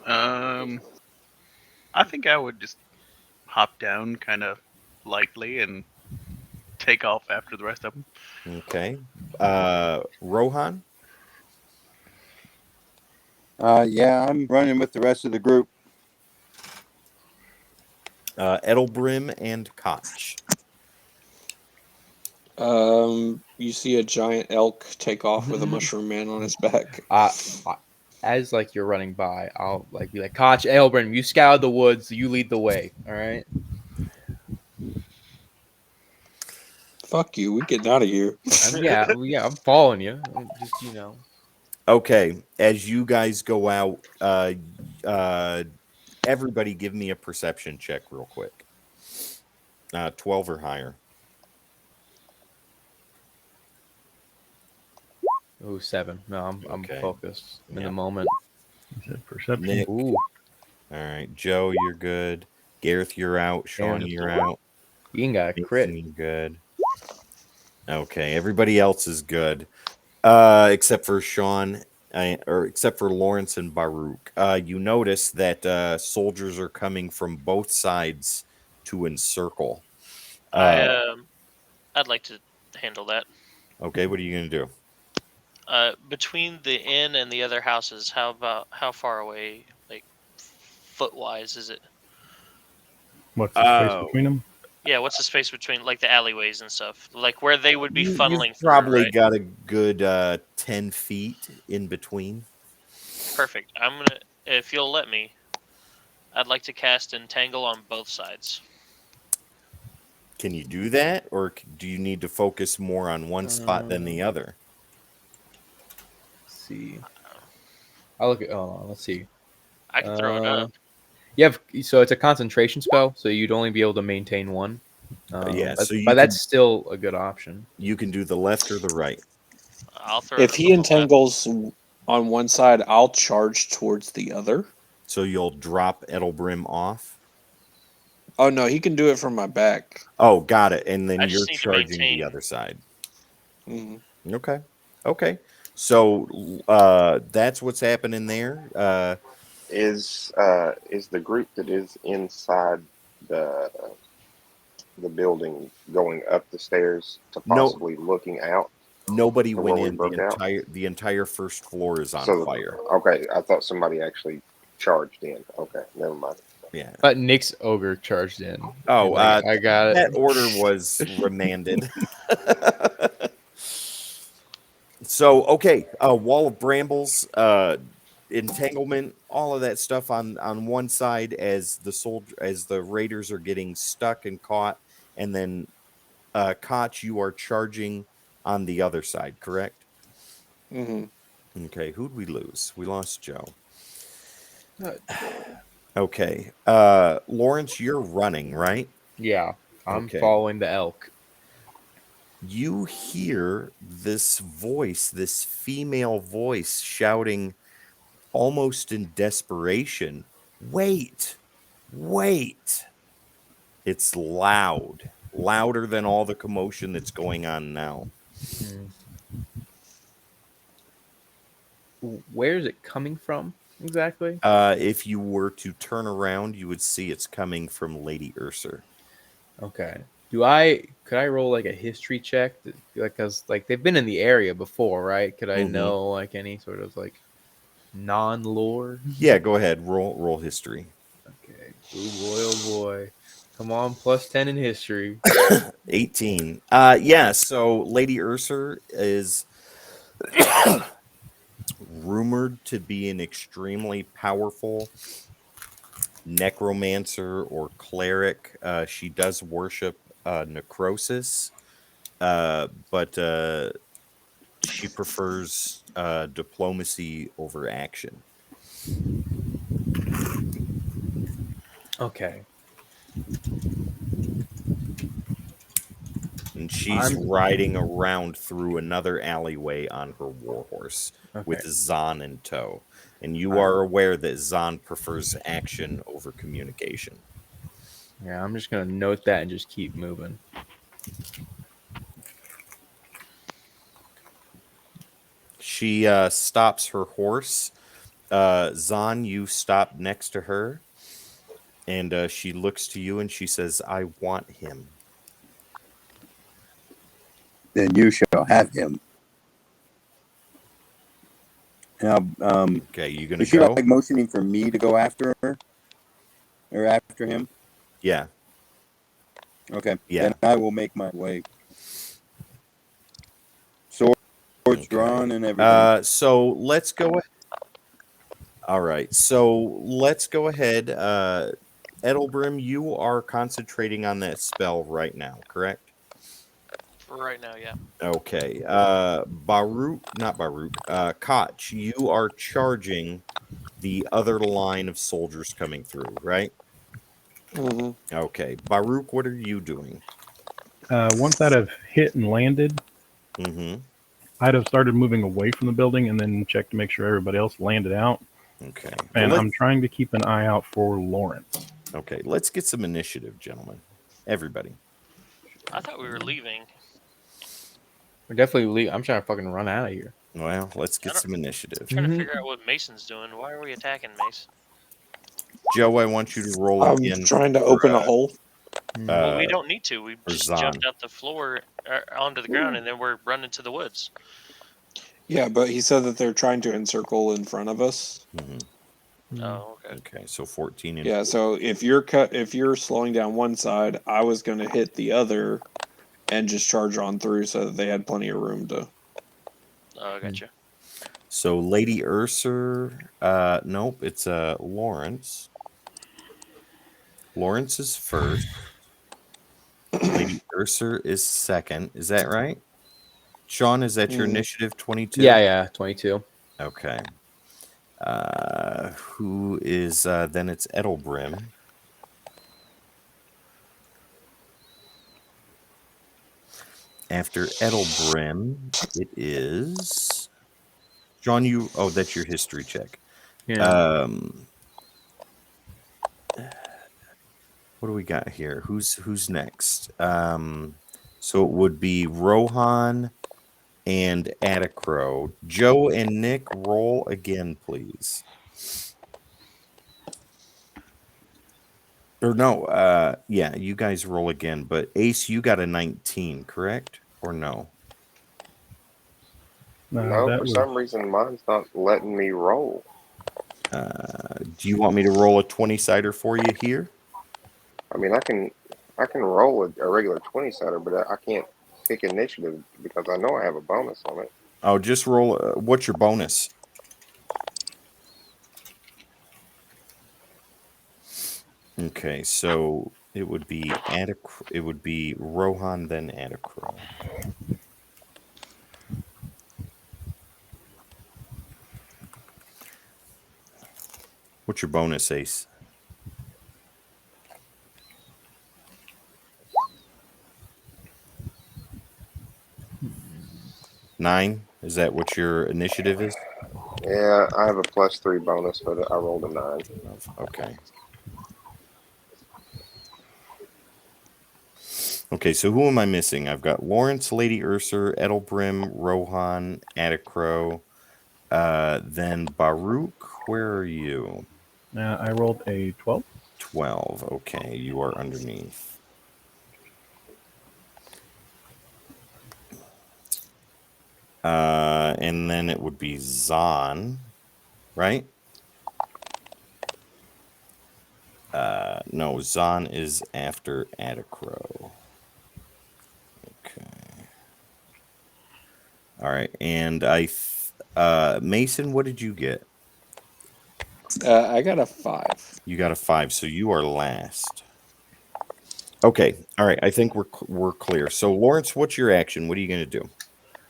I think I would just hop down kind of lightly and take off after the rest of them. Okay. Rohan? Yeah, I'm running with the rest of the group. Edelbrim and Koch. You see a giant elk take off with a mushroom man on his back. As like you're running by, I'll like be like, Koch, Elbrin, you scout the woods, you lead the way. All right. Fuck you, we getting out of here. Yeah, I'm following you. Just Okay. As you guys go out, everybody give me a perception check real quick. 12 or higher. Ooh, 7. No, I'm Okay. focused in Yeah. the moment. Is it perception? Nick. Ooh, All right. Joe, you're good. Gareth, you're out. Sean, Gareth. you're out. Ian got a crit. Mason, you're good. Okay. Everybody else is good. Except for Sean, or except for Laurence and Baruch. You notice that soldiers are coming from both sides to encircle. I'd like to handle that. Okay, what are you going to do? Between the inn and the other houses, how far away, like foot wise, is it? What's the space between them? Yeah, what's the space between like the alleyways and stuff, like where they would be You've funneling through? probably Right? got a good 10 feet in between. Perfect. I'm gonna, if you'll let me, I'd like to cast Entangle on both sides. Can you do that, or do you need to focus more on one spot than the other? Let's see. I'll look at. Oh, let's see. I can throw it up. So it's a concentration spell, so you'd only be able to maintain one. Yeah, but, so you but can- that's still a good option. You can do the left or the right. I'll throw. If it he on the left. entangles on one side, I'll charge towards the other. So you'll drop Edelbrim off. Oh no, he can do it from my back. Oh, got it. And then I you're just need to charging maintain. the other side. Mhm. Okay. So that's what's happening there. Is the group that is inside the building going up the stairs to No. possibly looking out? Nobody So went where we in. broke out? The entire first floor is on So fire. okay, I thought somebody actually charged in. Okay, never mind. Yeah. But Nick's ogre charged in. Oh, And, I got it. That order was remanded. So, okay, wall of brambles, entanglement, all of that stuff on one side as the raiders are getting stuck and caught, and then Koch, you are charging on the other side, correct? Mm-hmm. Okay, who'd we lose? We lost Joe. Uh, Okay, Laurence, you're running, right? Yeah, I'm Okay. following the elk. You hear this voice, this female voice shouting almost in desperation, wait. It's loud, louder than all the commotion that's going on now. Where is it coming from? exactly? If you were to turn around, you would see it's coming from Lady Usur. Okay. Could I roll like a history check? Because like they've been in the area before, right? Could I Mhm. know like any sort of like non-lore? Yeah, go ahead. Roll history. Okay. Oh boy, oh boy. Come on, +10 in history. 18. Yeah, so Lady Usur is rumored to be an extremely powerful necromancer or cleric. She does worship necrosis, but she prefers diplomacy over action. Okay. And she's I'm riding around through another alleyway on her warhorse with okay. Zon in tow. And you All right. are aware that Zon prefers action over communication. Yeah, I'm just gonna note that and just keep moving. She stops her horse. Zon, you stop next to her. And she looks to you and she says, I want him. Then you shall have him. Now, Okay, you going to is she go? like motioning for me to go after her or after him? Yeah. Okay. Yeah. Then I will make my way. Swords drawn and everything. So let's go ahead. All right. So let's go ahead. Edelbrim, you are concentrating on that spell right now, correct? For right now, yeah. Okay. Not Baruch. Koch, you are charging the other line of soldiers coming through, right? Mhm. Okay. Baruch, what are you doing? Once that have hit and landed, Mm-hmm. I'd have started moving away from the building and then checked to make sure everybody else landed out. Okay. And Well, I'm trying to keep an eye out for Laurence. okay. Let's get some initiative, gentlemen. Everybody. I thought we were leaving. We're definitely I'm trying to fucking run out of here. Well, let's I get don't- some initiative. Trying to figure out what Mason's doing. Why are we attacking Mace? Joe, I want you to roll I'm again trying to for, open a hole. Well, we uh, don't need to. We for just Zon. jumped out the floor onto the ground, and then we're running to the woods. Yeah, but he said that they're trying to encircle in front of us. Mhm. Oh, okay. Okay, so 14 and Yeah, so if you're slowing down one side, I was going to hit the other and just charge on through so that they had plenty of room to. Oh, I got you. so Lady Usur, nope, it's Laurence. Laurence is first. Lady Usur is second. Is that right? Sean, is that your Mm. initiative 22? Yeah, 22. Okay. Who is then it's Edelbrim. After Edelbrim, it is John. That's your history check. Yeah. What do we got here? Who's next? So it would be Rohan and Atticrow. Joe and Nick, roll again, please. Or no, yeah, you guys roll again. But Ace, you got a 19, correct? Or no? No, That for was some reason mine's not letting me roll. Do you want me to roll a 20-sider for you here? I mean, I can roll a regular 20-sider, but I can't pick initiative because I know I have a bonus on it. Oh, just roll. What's your bonus? Okay, so it would be Rohan then Atticrow. What's your bonus, Ace? Nine? Is that what your initiative is? Yeah, I have a +3 bonus, but I rolled a 9. Okay. Okay, so who am I missing? I've got Laurence, Lady Usur, Edelbrim, Rohan, Atticrow, Then Baruch, where are you? I rolled a 12. 12. Okay, you are underneath. And then it would be Zon, right? No, Zon is after Atticro. Okay. All right, and Mason, what did you get? I got a 5. You got a 5, so you are last. Okay, all right. I think we're clear. So, Laurence, what's your action? What are you going to do?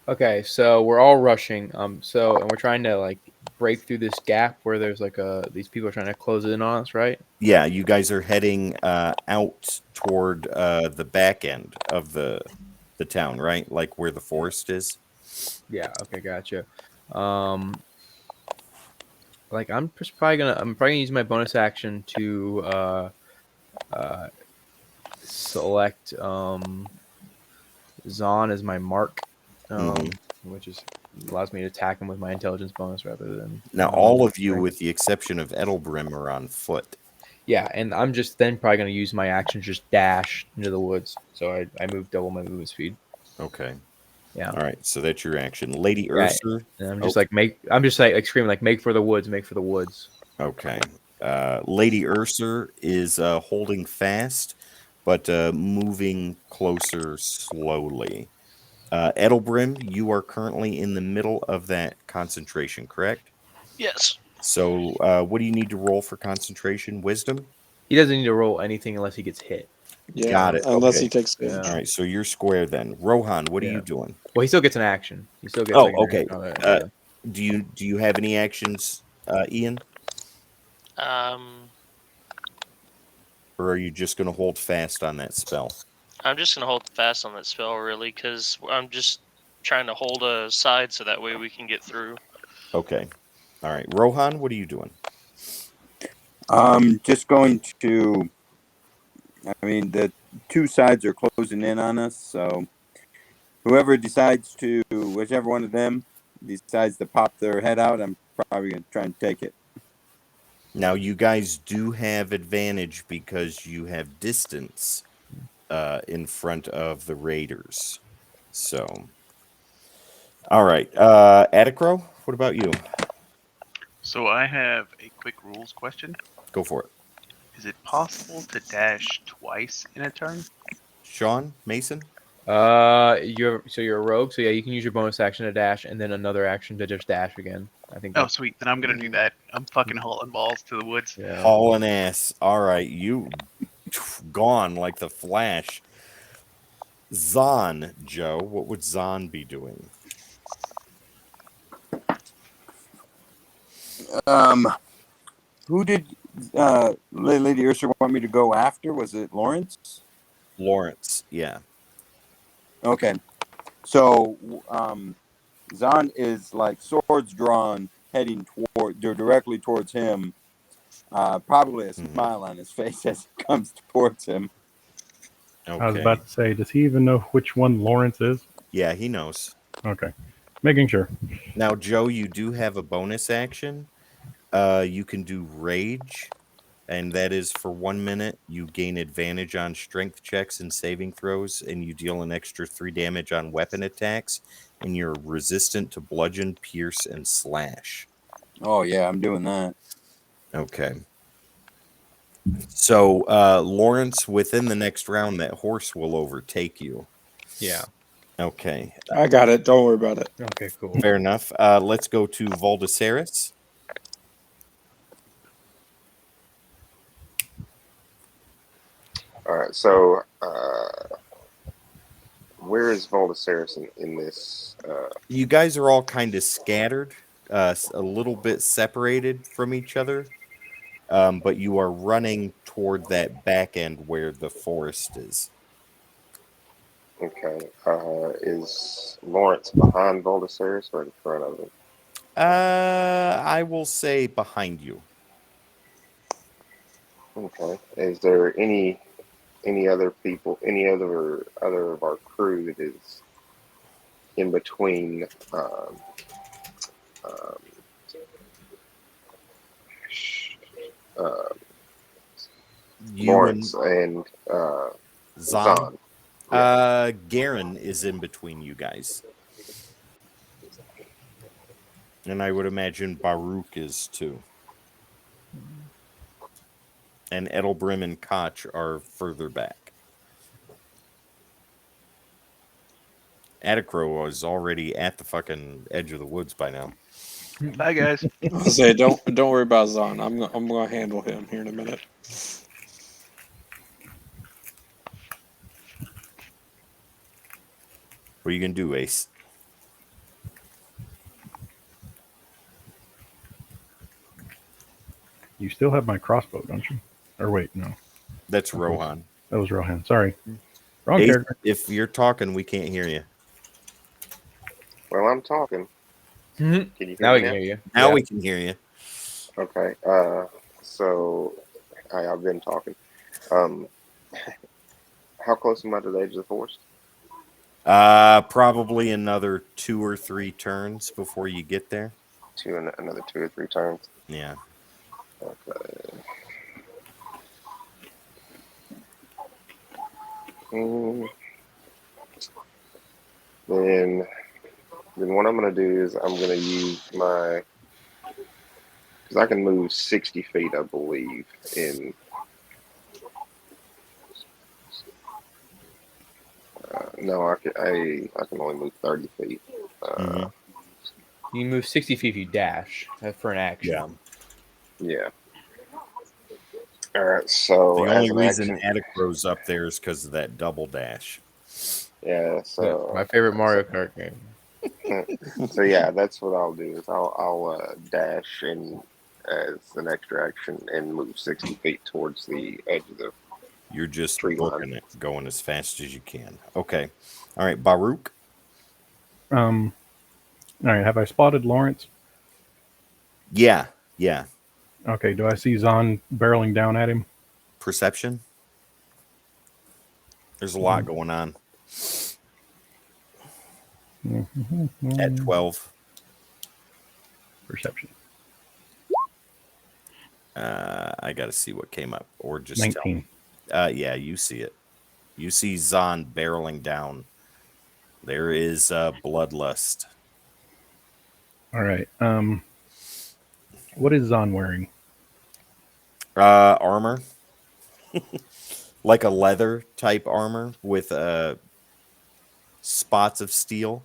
Okay, so we're all rushing. And we're trying to like break through this gap where there's like these people are trying to close in on us, right? Yeah, you guys are heading out toward the back end of the town, right? Like where the forest is. Yeah. Okay, gotcha. Like I'm probably gonna use my bonus action to select Zon as my mark, Mhm. which allows me to attack him with my intelligence bonus rather than Now, all of you, strength. with the exception of Edelbrim, are on foot. Yeah, and I'm just then probably gonna use my action to just dash into the woods. So I move double my movement speed. Okay. Yeah. All right. So that's your action, Lady Yeah. Ursa. And I'm Oh, just I'm just like screaming like make for the woods, make for the woods. okay. Lady Ursa is holding fast, but moving closer slowly. Edelbrim, you are currently in the middle of that concentration, correct? Yes. So, what do you need to roll for concentration? Wisdom? He doesn't need to roll anything unless he gets hit. Yeah, Got it. unless Okay. he takes Yeah. damage. All right. So you're square then. Rohan, what are Yeah. you doing? Well, he still gets an action. He still gets Oh, like an okay. action on it. Yeah. Do you have any actions, Ian? Um, Or are you just going to hold fast on that spell? I'm just gonna hold fast on that spell, really, because I'm just trying to hold a side so that way we can get through. Okay. All right. Rohan, what are you doing? Just going to. I mean, the two sides are closing in on us, so whoever decides to, whichever one of them decides to pop their head out, I'm probably going to try and take it. Now, you guys do have advantage because you have distance in front of the raiders. So, all right. Atticro, what about you? So I have a quick rules question. Go for it. Is it possible to dash twice in a turn? Sean, Mason? You're a rogue, so yeah, you can use your bonus action to dash, and then another action to just dash again. I think. Oh, sweet. Then I'm gonna do that. I'm fucking hauling balls to the woods. Yeah. Hauling ass. All right. You gone like the Flash. Zon, Joe, what would Zon be doing? Who did Lady Ursa want me to go after? Was it Laurence? Laurence, yeah. Okay. So Zon is like swords drawn, heading directly towards him. Probably a smile on his face as he comes towards him. Okay. I was about to say, does he even know which one Laurence is? Yeah, he knows. Okay. Making sure. Now, Joe, you do have a bonus action. You can do Rage, and that is for 1 minute. You gain advantage on strength checks and saving throws, and you deal an extra 3 damage on weapon attacks, and you're resistant to bludgeon, pierce, and slash. Oh, yeah, I'm doing that. Okay. So, Laurence, within the next round, that horse will overtake you. Yeah. Okay. I got it. Don't worry about it. Okay. Cool. Fair enough. Let's go to Voldaceris. All right, so where is Voldaceris in this? You guys are all kind of scattered, a little bit separated from each other, but you are running toward that back end where the forest is. Okay, is Laurence behind Voldaceris or in front of him? I will say behind you. Okay, is there any other people, any other of our crew that is in between You Laurence and Zon. Zon. Yeah. Garen is in between you guys. And I would imagine Baruch is too. And Edelbrim and Koch are further back. Atticro is already at the fucking edge of the woods by now. Bye, guys. I'll say don't worry about Zon. I'm gonna handle him here in a minute. What are you gonna do, Ace? You still have my crossbow, don't you? Or wait, no. That's Rohan. That was Rohan. Sorry. Wrong Ace, character. if you're talking, we can't hear you. Well, I'm talking. Mhm. Can you hear Now me we can hear you. Now Yeah. we can hear you. Okay. So I've been talking. How close am I to the edge of the forest? Probably another 2 or 3 turns before you get there. Another 2 or 3 turns. Yeah. Okay. Mm, then what I'm gonna do is I'm gonna use my, because I can move 60 feet, I believe. No, I can only move 30 feet. Mhm. You move 60 feet if you dash. That's for an action. Yeah. Yeah. All right. So The as only an reason action, Atticro's up there is because of that double dash. yeah. Yeah, So my favorite Mario Kart game. so yeah, that's what I'll do is I'll dash and as an extra action and move 60 feet towards the edge of the You're just tree line. booking it, going as fast as you can. Okay. All right, Baruch. All right. Have I spotted Laurence? Yeah. Yeah. Okay. Do I see Zon barreling down at him? Perception. There's a lot going on at 12. Perception. I got to see what came up, or just 19. tell me. Yeah, you see it. You see Zon barreling down. There is bloodlust. All right. What is Zon wearing? Armor, like a leather type armor with spots of steel.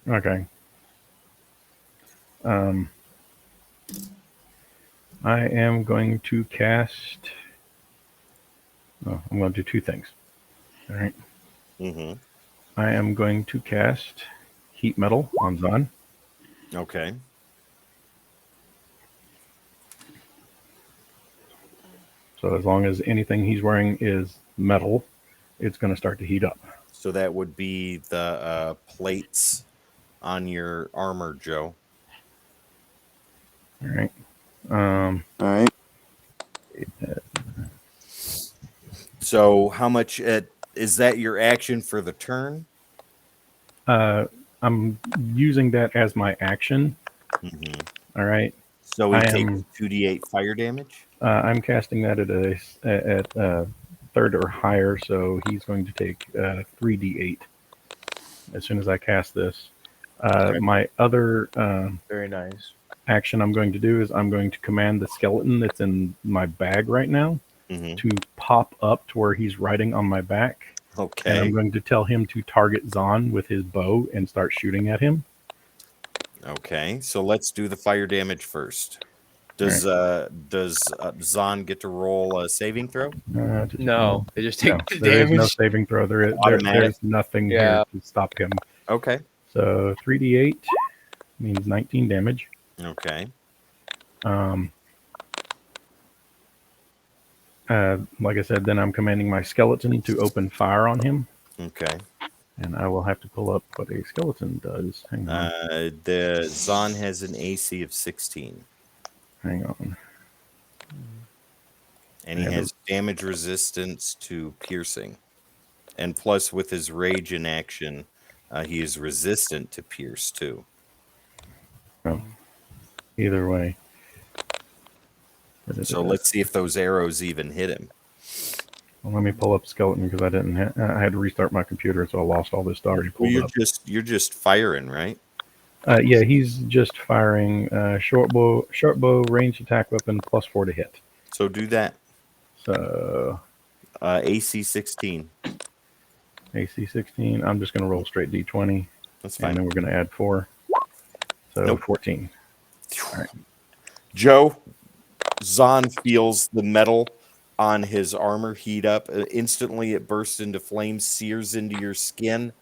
Okay. I am going to cast. Oh, I'm going to do 2 things. All right. Mm-hmm. I am going to cast Heat Metal on Zon. Okay. So as long as anything he's wearing is metal, it's going to start to heat up. So that would be the plates on your armor, Joe. All right. All right. So how much is that your action for the turn? I'm using that as my action. Mm-hmm. All right. So he I takes am 2d8 fire damage. I'm casting that at 3rd or higher, so he's going to take 3d8 as soon as I cast this. Okay. My other Very nice. action I'm going to do is I'm going to command the skeleton that's in my bag right now Mm-hmm. to pop up to where he's riding on my back. And Okay. I'm going to tell him to target Zon with his bow and start shooting at him. Okay. So let's do the fire damage first. Does Zon get to roll a saving throw? No, they just take the there is no damage. saving throw. Automatic. There's nothing Yeah. here to stop him. Okay. So 3d8 means 19 damage. Okay. Like I said, then I'm commanding my skeleton to open fire on him. Okay. And I will have to pull up what a skeleton does. Hang on. The Zon has an AC of 16. Hang on. And he has damage resistance to piercing. And plus, with his rage in action, he is resistant to pierce, too. Oh. Either way. So let's see if those arrows even hit him. Well, let me pull up skeleton because I didn't. I had to restart my computer, so I lost all this to already Well, pulled up. you're just firing, right? Yeah, he's just firing short bow, ranged attack weapon, +4 to hit. So do that. So AC 16. AC 16. I'm just going to roll straight D20. That's And fine. then we're going to add 4. So Nope. 14. All right. Joe, Zon feels the metal on his armor heat up. Instantly, it bursts into flames, sears into your skin.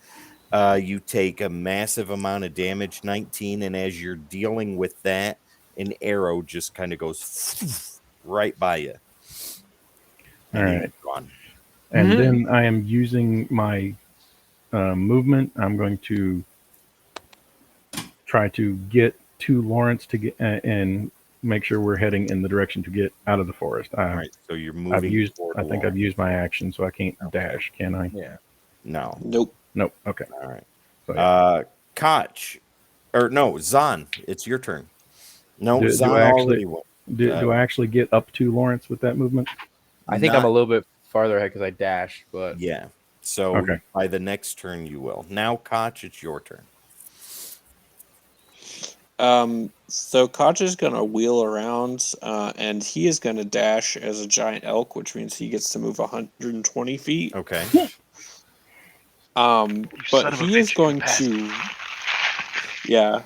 You take a massive amount of damage, 19, and as you're dealing with that, an arrow just kind of goes right by you. All And right. he's gone. And then I am using my movement. I'm going to try to get to Laurence to get and make sure we're heading in the direction to get out of the forest. All right, so you're moving. I think I've used my action, so I can't dash, can I? Yeah. No. Nope. Nope. Okay. All right. So, yeah. Koch, or no, Zon, it's your turn. No, Do Zon I already actually went. do I actually get up to Lawrence with that movement? I think I'm a little bit farther ahead because I dashed, but Yeah. So Okay. by the next turn you will. Now, Koch, it's your turn. So Koch is gonna wheel around, and he is gonna dash as a giant elk, which means he gets to move 120 feet. Okay. son But of a he bitch, is you going passed. to, yeah,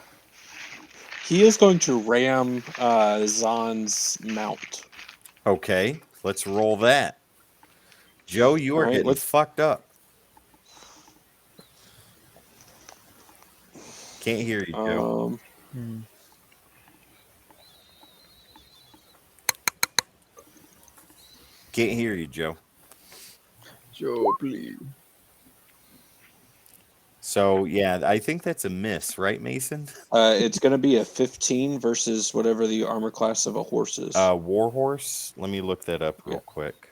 he is going to ram Zon's mount. Okay. Let's roll that. Joe, you All are right, getting let's- fucked up. Can't hear you, Joe. Can't hear you, Joe. Joe, please. So yeah, I think that's a miss, right, Mason? It's going to be a 15 versus whatever the armor class of a horse is. Warhorse. Let me look that up real quick.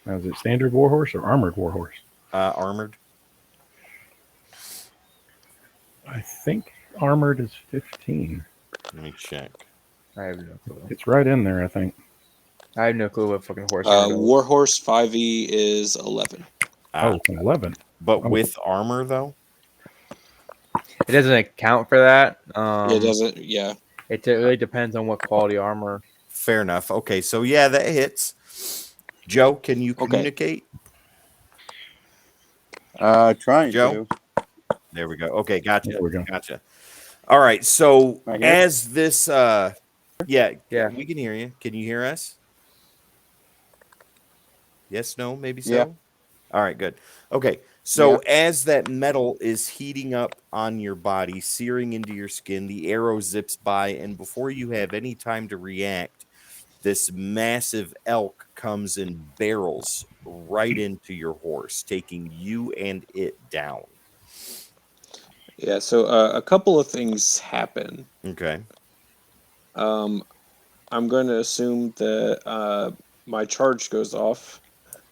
Now, is it standard warhorse or armored warhorse? Armored. I think armored is 15. Let me check. I have no clue. It's right in there, I think. I have no clue what fucking horse armor does. Warhorse 5e is 11. Oh, 11. But Oh. with armor though? It doesn't account for that. It doesn't. Yeah. It really depends on what quality armor. Fair enough. Okay, so yeah, that hits. Joe, can you communicate? Trying Joe? to. There we go. Okay, gotcha. There we go. Gotcha. All right, so Right here? as this yeah, Yeah. we can hear you. Can you hear us? Yes, no, maybe so. Yeah. All right, good. Okay, so as that metal is heating up on your body, searing into your skin, the arrow zips by, and before you have any time to react, this massive elk comes and barrels right into your horse, taking you and it down. Yeah. So a couple of things happen. Okay. I'm going to assume that my charge goes off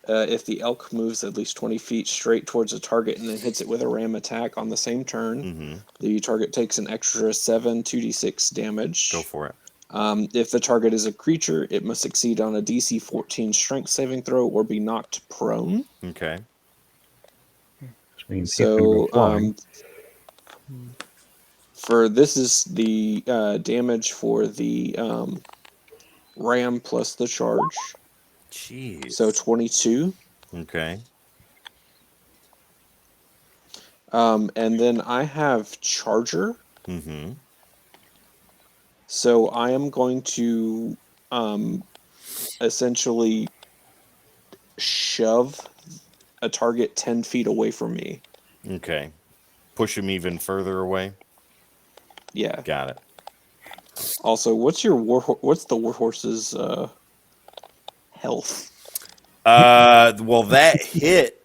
if the elk moves at least 20 feet straight towards a target and then hits it with a ram attack on the same turn. Mm-hmm. The target takes an extra 7 2d6 damage. Go for it. If the target is a creature, it must succeed on a DC 14 strength saving throw or be knocked prone. Okay. Which means he's gonna go So, flying. for this is the damage for the ram plus the charge. Jeez. So 22. Okay. And then I have charger. Mm-hmm. So I am going to essentially shove a target 10 feet away from me. Okay. Push him even further away. Yeah. Got it. Also, what's the warhorse's health? Well, that hit.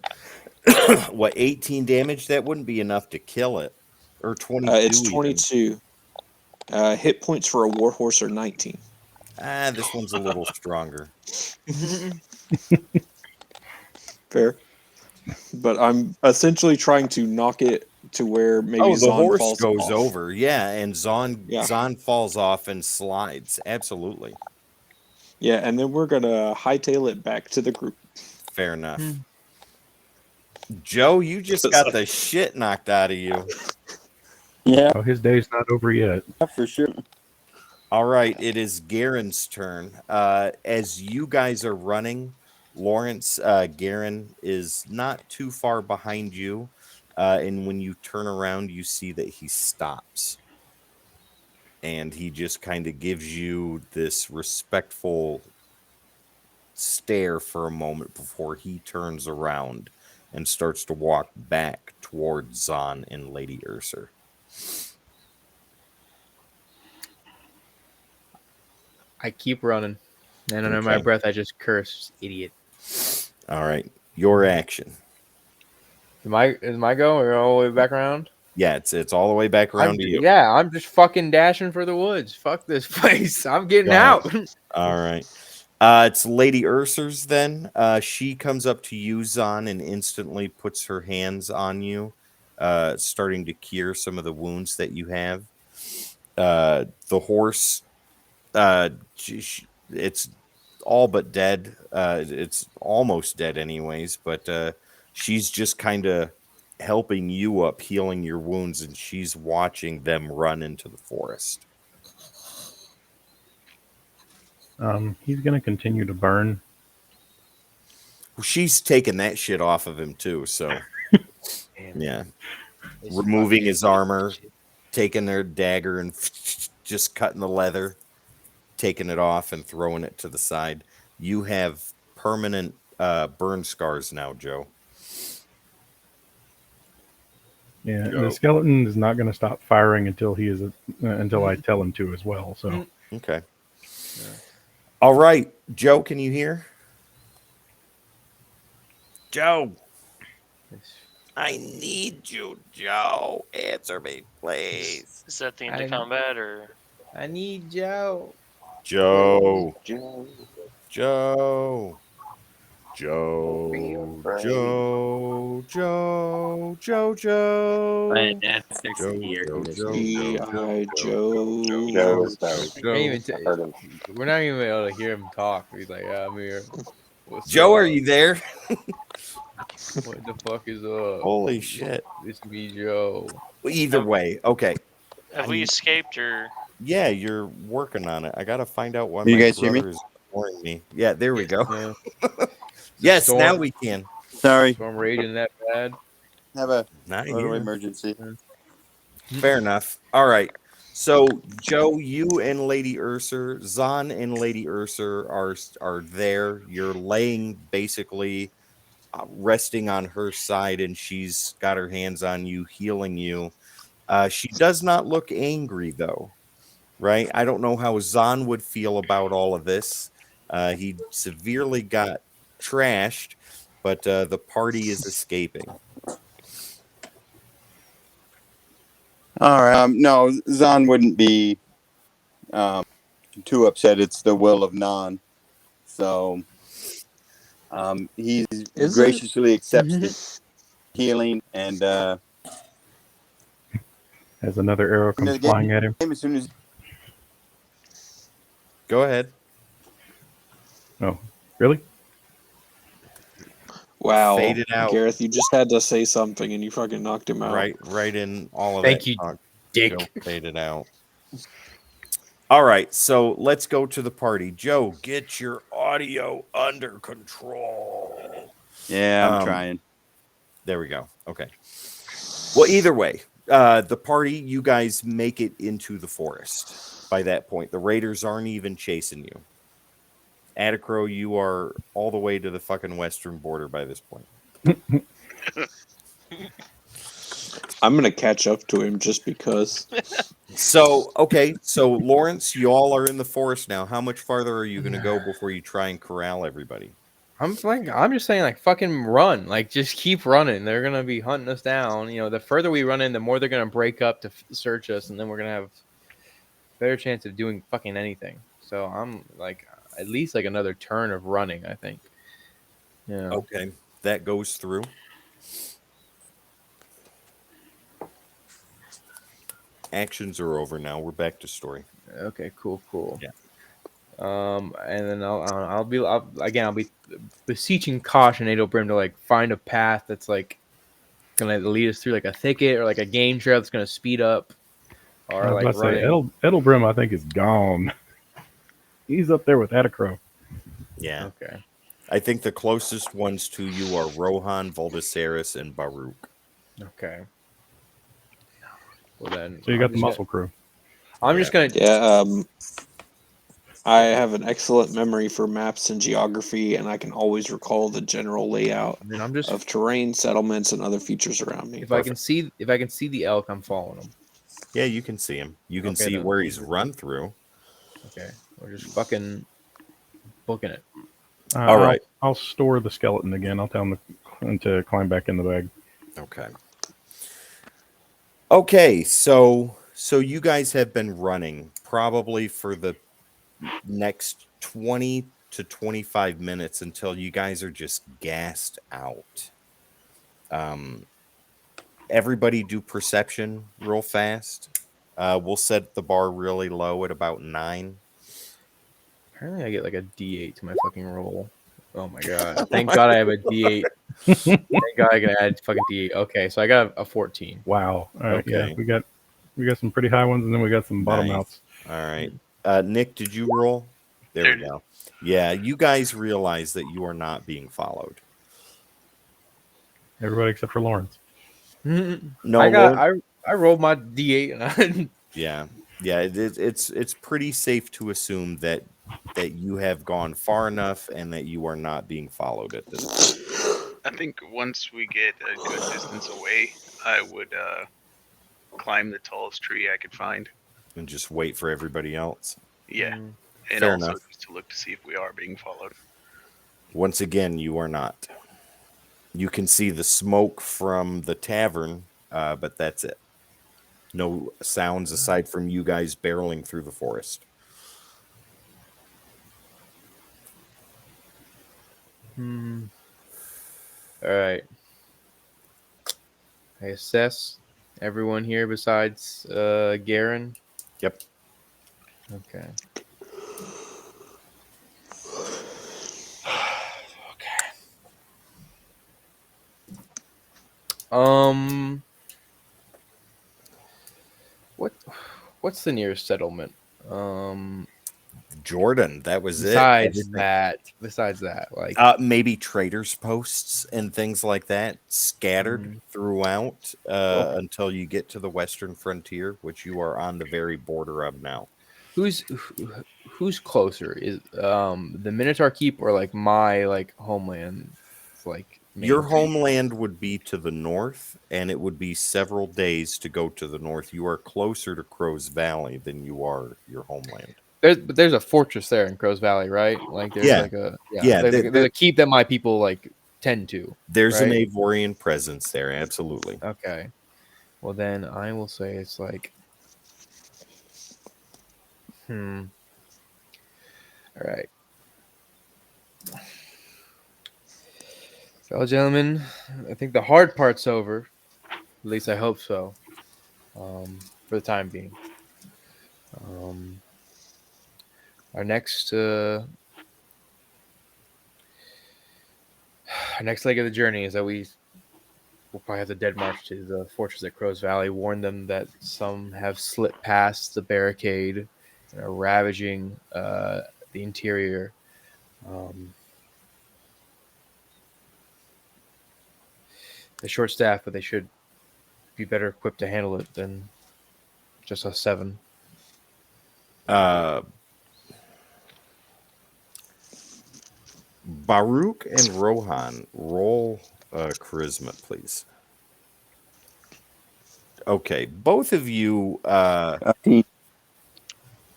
What, 18 damage? That wouldn't be enough to kill it. Or 22. It's even. 22. Hit points for a warhorse are 19. This one's a little stronger. Fair. But I'm essentially trying to knock it to where maybe the Zon horse falls goes off. over. Yeah, and Zon falls off and slides. Absolutely. Yeah, and then we're gonna hightail it back to the group. Fair enough. Joe, you just got the shit knocked out of you. Yeah, Oh, his day's not over yet. for sure. All right, it is Garen's turn. As you guys are running, Laurence, Garen is not too far behind you. And when you turn around, you see that he stops. And he just kind of gives you this respectful stare for a moment before he turns around and starts to walk back towards Zon and Lady Usur. I keep running, and under my Okay. breath, I just curse, idiot. All right, your action. Is my go? We're all the way back around. Yeah, it's all the way back around to you. Yeah, I'm just fucking dashing for the woods. Fuck this place. I'm getting Go out. ahead. All right. It's Lady Ursur's then. She comes up to you, Zon, and instantly puts her hands on you, starting to cure some of the wounds that you have. The horse, it's all but dead. It's almost dead, anyways, but she's just kind of helping you up, healing your wounds, and she's watching them run into the forest. He's going to continue to burn. She's taking that shit off of him too, so Damn. yeah. This Removing fucking his armor, taking their dagger and just cutting the leather, taking it off and throwing it to the side. You have permanent burn scars now, Joe. Yeah, Go. the skeleton is not going to stop firing until until I tell him to as well. So Okay. All right, Joe, can you hear? Joe, I need you, Joe. Answer me, please. Is that the end of combat or? I need Joe. Joe, Joe, Joe, don't be Joe, afraid. Joe, Joe, Joe, Joe. My dad's next to Joe, the air Joe, conditioner. G.I. Joe. Joe is down. I can't even. I heard him. We're not even able to hear him talk. He's like, "Yeah, I'm here. What's Joe, up? are you there? What the fuck is up? Holy shit. It's me, Joe." Either way, okay. Have we escaped or? Yeah, you're working on it. I gotta find out why You my guys hear me? brother is ignoring me. Yeah, there we go. Yeah. Yes, storm- now we can. Sorry, Storm raging that bad. have a Not little here. emergency. Fair enough. All right. So, Joe, you and Lady Usur, Zon and Lady Usur are there. You're laying basically resting on her side, and she's got her hands on you, healing you. She does not look angry, though, right? I don't know how Zon would feel about all of this. He severely got trashed, but the party is escaping. All right. No, Zon wouldn't be too upset. It's the will of Non. So he's Is graciously accepts the healing and as another arrow comes the game- flying at him, as soon as Go ahead. oh, really? Wow, Faded out. Gareth, you just had to say something and you fucking knocked him out. Right in all of Thank that you, talk, Dick. Joe faded out. All right, so let's go to the party. Joe, get your audio under control. yeah, I'm trying. There we go. Okay. Well, either way, the party, you guys make it into the forest by that point. The raiders aren't even chasing you. Adacro, you are all the way to the fucking western border by this point. I'm gonna catch up to him just because. So, okay, so Laurence, you all are in the forest now. How much farther are you going to go before you try and corral everybody? I'm just saying, like, fucking run. Like, just keep running. They're gonna be hunting us down. You know, the further we run in, the more they're gonna break up to search us, and then we're gonna have a better chance of doing fucking anything. So I'm like, at least like another turn of running, I think. Yeah. Okay, that goes through. Actions are over now. We're back to story. Okay. Cool. Yeah. And then I'll be beseeching caution, Adel Brim, to like find a path that's like gonna lead us through like a thicket or like a game trail that's gonna speed up, I or was like about to say running. Edelbrim, I think, is gone. He's up there with Atacro. Yeah. Okay. I think the closest ones to you are Rohan, Voldaceris, and Baruch. Okay. Well then, So you got the muscle crew. I'm Yeah. just gonna. Yeah, I have an excellent memory for maps and geography, and I can always recall the general layout Then I'm just. of terrain, settlements, and other features around me. If I can see the elk, I'm following him. Yeah, you can see him. You can Okay see then. where he's run through. Okay. We're just fucking booking it. All right. I'll store the skeleton again. I'll tell him to climb back in the bag. Okay. Okay, so you guys have been running probably for the next 20 to 25 minutes until you guys are just gassed out. Everybody do perception real fast. We'll set the bar really low at about 9. Apparently, I get like a D8 to my fucking roll. Oh my god! Thank God I have a D8. Thank God I can add fucking D8. Okay, so I got a 14. Wow. All right. Yeah, Okay. we got some pretty high ones, and then we got some bottom Nice. outs. All right. Nick, did you roll? There There we it is. go. Yeah, you guys realize that you are not being followed. Everybody except for Laurence. No, I rolled my D8 and I. Yeah, yeah. It's pretty safe to assume that you have gone far enough and that you are not being followed at this point. I think once we get a good distance away, I would climb the tallest tree I could find. And just wait for everybody else. Yeah, and Fair also enough. just to look to see if we are being followed. Once again, you are not. You can see the smoke from the tavern, but that's it. No sounds aside from you guys barreling through the forest. All right. I assess everyone here besides Garen. Yep. Okay. What what's the nearest settlement? Jordan, that was Besides it. that, like Maybe traders posts and things like that scattered throughout until you get to the western frontier, which you are on the very border of now. who's closer? Is the Minotaur Keep or like my like homeland? Like Your main- homeland would be to the north, and it would be several days to go to the north. You are closer to Crow's Valley than you are your homeland. There's a fortress there in Crow's Valley, right? Like there's Yeah. like a Yeah, there's a keep that my people like tend to. There's an right? Avorian presence there, absolutely. Okay. Well then I will say it's like All right. Well, gentlemen, I think the hard part's over. At least I hope so. For the time being. Our next leg of the journey is that we'll probably have the dead march to the fortress at Crow's Valley. Warn them that some have slipped past the barricade and are ravaging the interior. They're short staffed, but they should be better equipped to handle it than just us 7. Baruch and Rohan, roll charisma, please. Okay, both of you.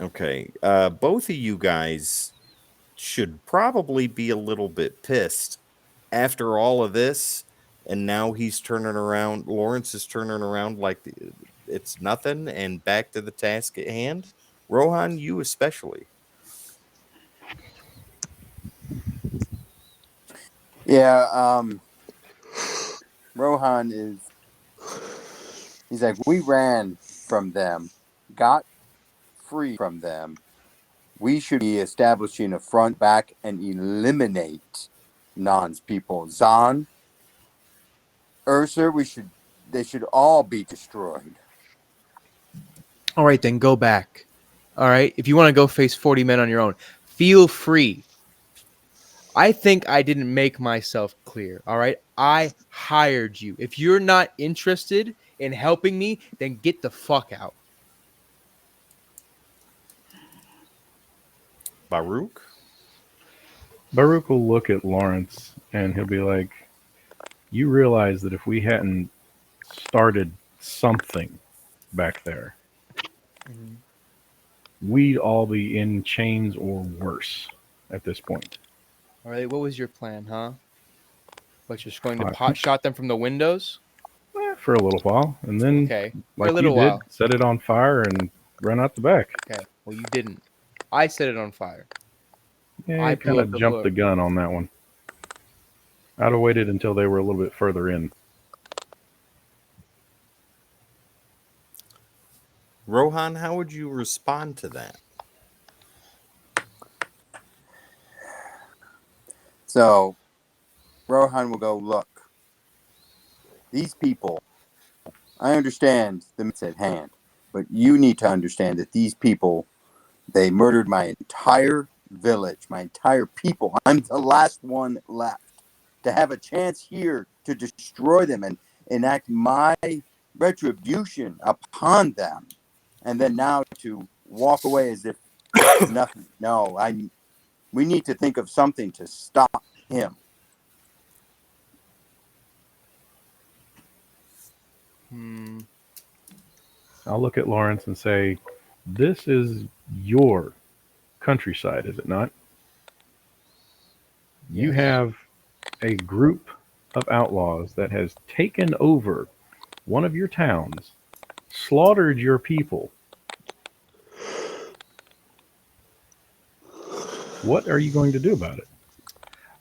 Okay, both of you guys should probably be a little bit pissed after all of this, and now he's turning around. Laurence is turning around like it's nothing, and back to the task at hand. Rohan, you especially. Yeah, Rohan he's like, we ran from them, got free from them, we should be establishing a front back and eliminate Non's people. Zon, Usur, they should all be destroyed. All right, then go back. All right, if you want to go face 40 men on your own, feel free. I think I didn't make myself clear. All right, I hired you. If you're not interested in helping me, then get the fuck out. Baruch? Baruch will look at Laurence and he'll be like, "You realize that if we hadn't started something back there, we'd all be in chains or worse at this point." All right, what was your plan, huh? Like you're just going to Uh, pot shot them from the windows? for a little while, and then, Okay, for a like you little did, while. set it on fire and run out the back. Okay, well you didn't. I set it on fire. Yeah, I you blew kind up of the jumped the hood. gun on that one. I'd have waited until they were a little bit further in. Rohan, how would you respond to that? So Rohan will go, look, these people, I understand the myths at hand, but you need to understand that these people, they murdered my entire village, my entire people. I'm the last one left. To have a chance here to destroy them and enact my retribution upon them, and then now to walk away as if it's nothing. No, we need to think of something to stop him. I'll look at Lawrence and say, "This is your countryside, is it not? You Yes. have a group of outlaws that has taken over one of your towns, slaughtered your people. What are you going to do about it?"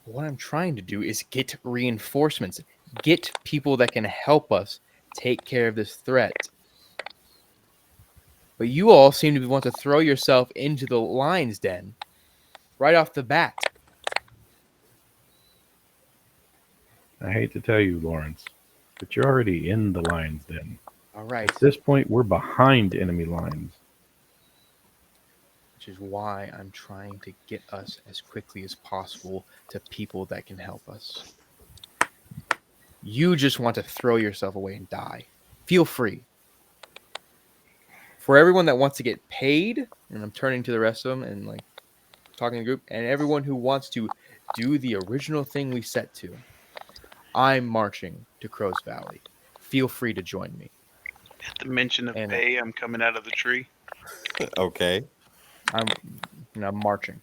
What I'm trying to do is get reinforcements, get people that can help us take care of this threat. But you all seem to want to throw yourself into the lion's den right off the bat. I hate to tell you, Lawrence, but you're already in the lion's den. All right. At this point, we're behind enemy lines. Which is why I'm trying to get us as quickly as possible to people that can help us. You just want to throw yourself away and die. Feel free. For everyone that wants to get paid, and I'm turning to the rest of them and like talking to the group, and everyone who wants to do the original thing we set to, I'm marching to Crow's Valley. Feel free to join me. At the mention of And pay, I'm coming out of the tree. Okay. I'm marching.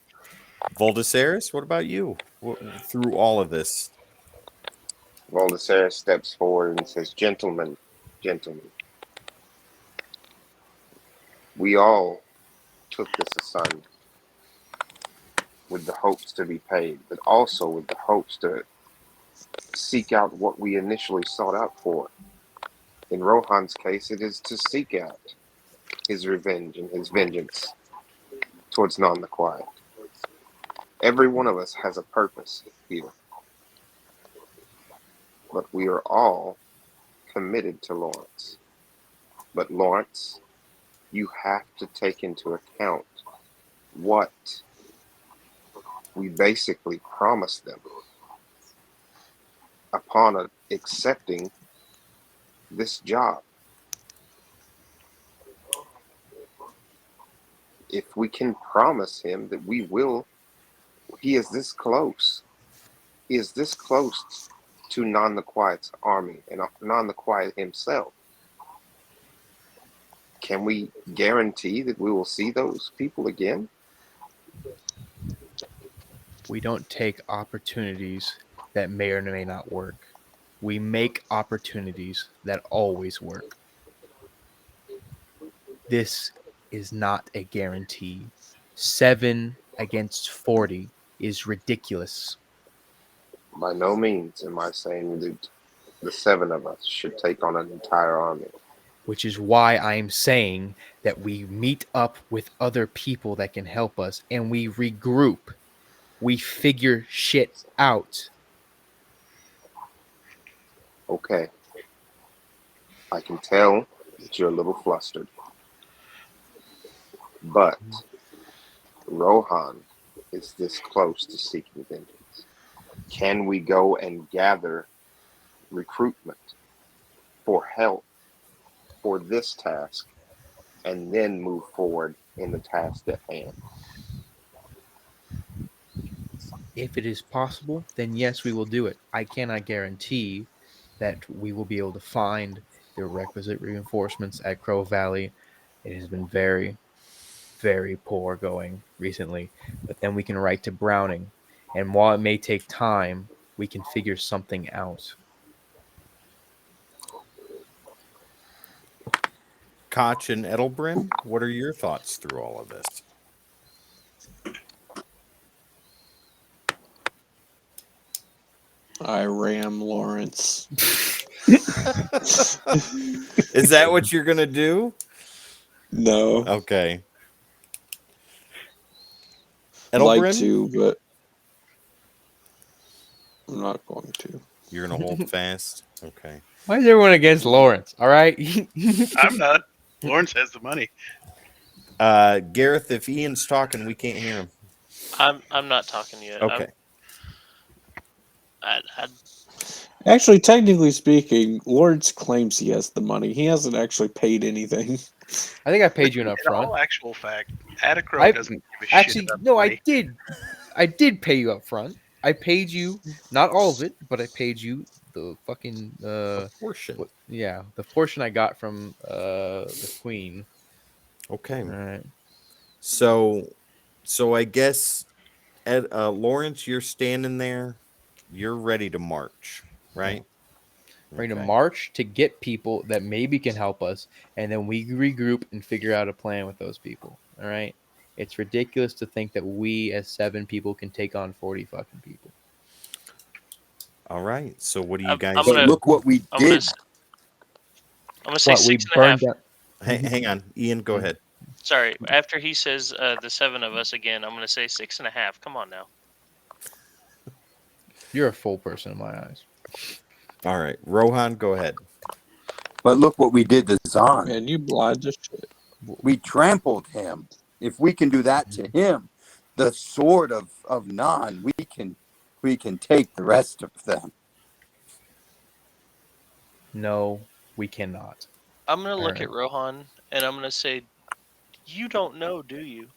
Voldasaris, what about you? Through all of this? Voldemort steps forward and says, gentlemen, we all took this assignment with the hopes to be paid, but also with the hopes to seek out what we initially sought out for. In Rohan's case, it is to seek out his revenge and his vengeance towards None the Quiet. Every one of us has a purpose here, but we are all committed to Laurence. But Laurence, you have to take into account what we basically promised them upon accepting this job. If we can promise him that we will, he is this close. He is this close to None the Quiet's army and None the Quiet himself. Can we guarantee that we will see those people again? We don't take opportunities that may or may not work. We make opportunities that always work. This is not a guarantee. 7 against 40 is ridiculous. By no means am I saying that the 7 of us should take on an entire army. which is why I'm saying that we meet up with other people that can help us and we regroup. We figure shit out. Okay, I can tell that you're a little flustered, but Rohan is this close to seeking vengeance. Can we go and gather recruitment for help for this task and then move forward in the task at hand? If it is possible, then yes, we will do it. I cannot guarantee that we will be able to find the requisite reinforcements at Crow Valley. It has been very, very poor going recently. But then we can write to Browning. And while it may take time, we can figure something out. Koch and Edelbrin, what are your thoughts through all of this? I ram Laurence. Is that what you're gonna do? No. Okay. I'd like Edelbrin, to, but I'm not going to. you're gonna hold fast. Okay. Why is everyone against Laurence? All right. I'm not. Laurence has the money. Gareth, if Ian's talking, we can't hear him. I'm not talking yet. Okay. I Actually, technically speaking, Lawrence claims he has the money. He hasn't actually paid anything. I think I paid you an In upfront. all actual fact, Atticro I- doesn't give a Actually, shit about no, money. I did. I did pay you up front. I paid you not all of it, but I paid you the fucking Portion. the portion I got from the queen. Okay. All right. So I guess Lawrence, you're standing there. You're ready to march, right? We're going to Okay. march to get people that maybe can help us, and then we regroup and figure out a plan with those people. All right. It's ridiculous to think that we as 7 people can take on 40 fucking people. All right. So what do you I'm guys? But gonna- look what we I'm gonna did. s- I'm gonna say What, we 6.5. burned down. Hang on, Ian. Go ahead. Sorry, after he says the 7 of us again, I'm gonna say 6.5. Come on now. You're a full person in my eyes. All right, Rohan, go ahead. But look what we did to Zon. Man, you blind as shit. We trampled him. If we can do that to him, the sword of Non, we can take the rest of them. No, we cannot. I'm gonna look Alright. at Rohan and I'm gonna say, "You don't know, do you?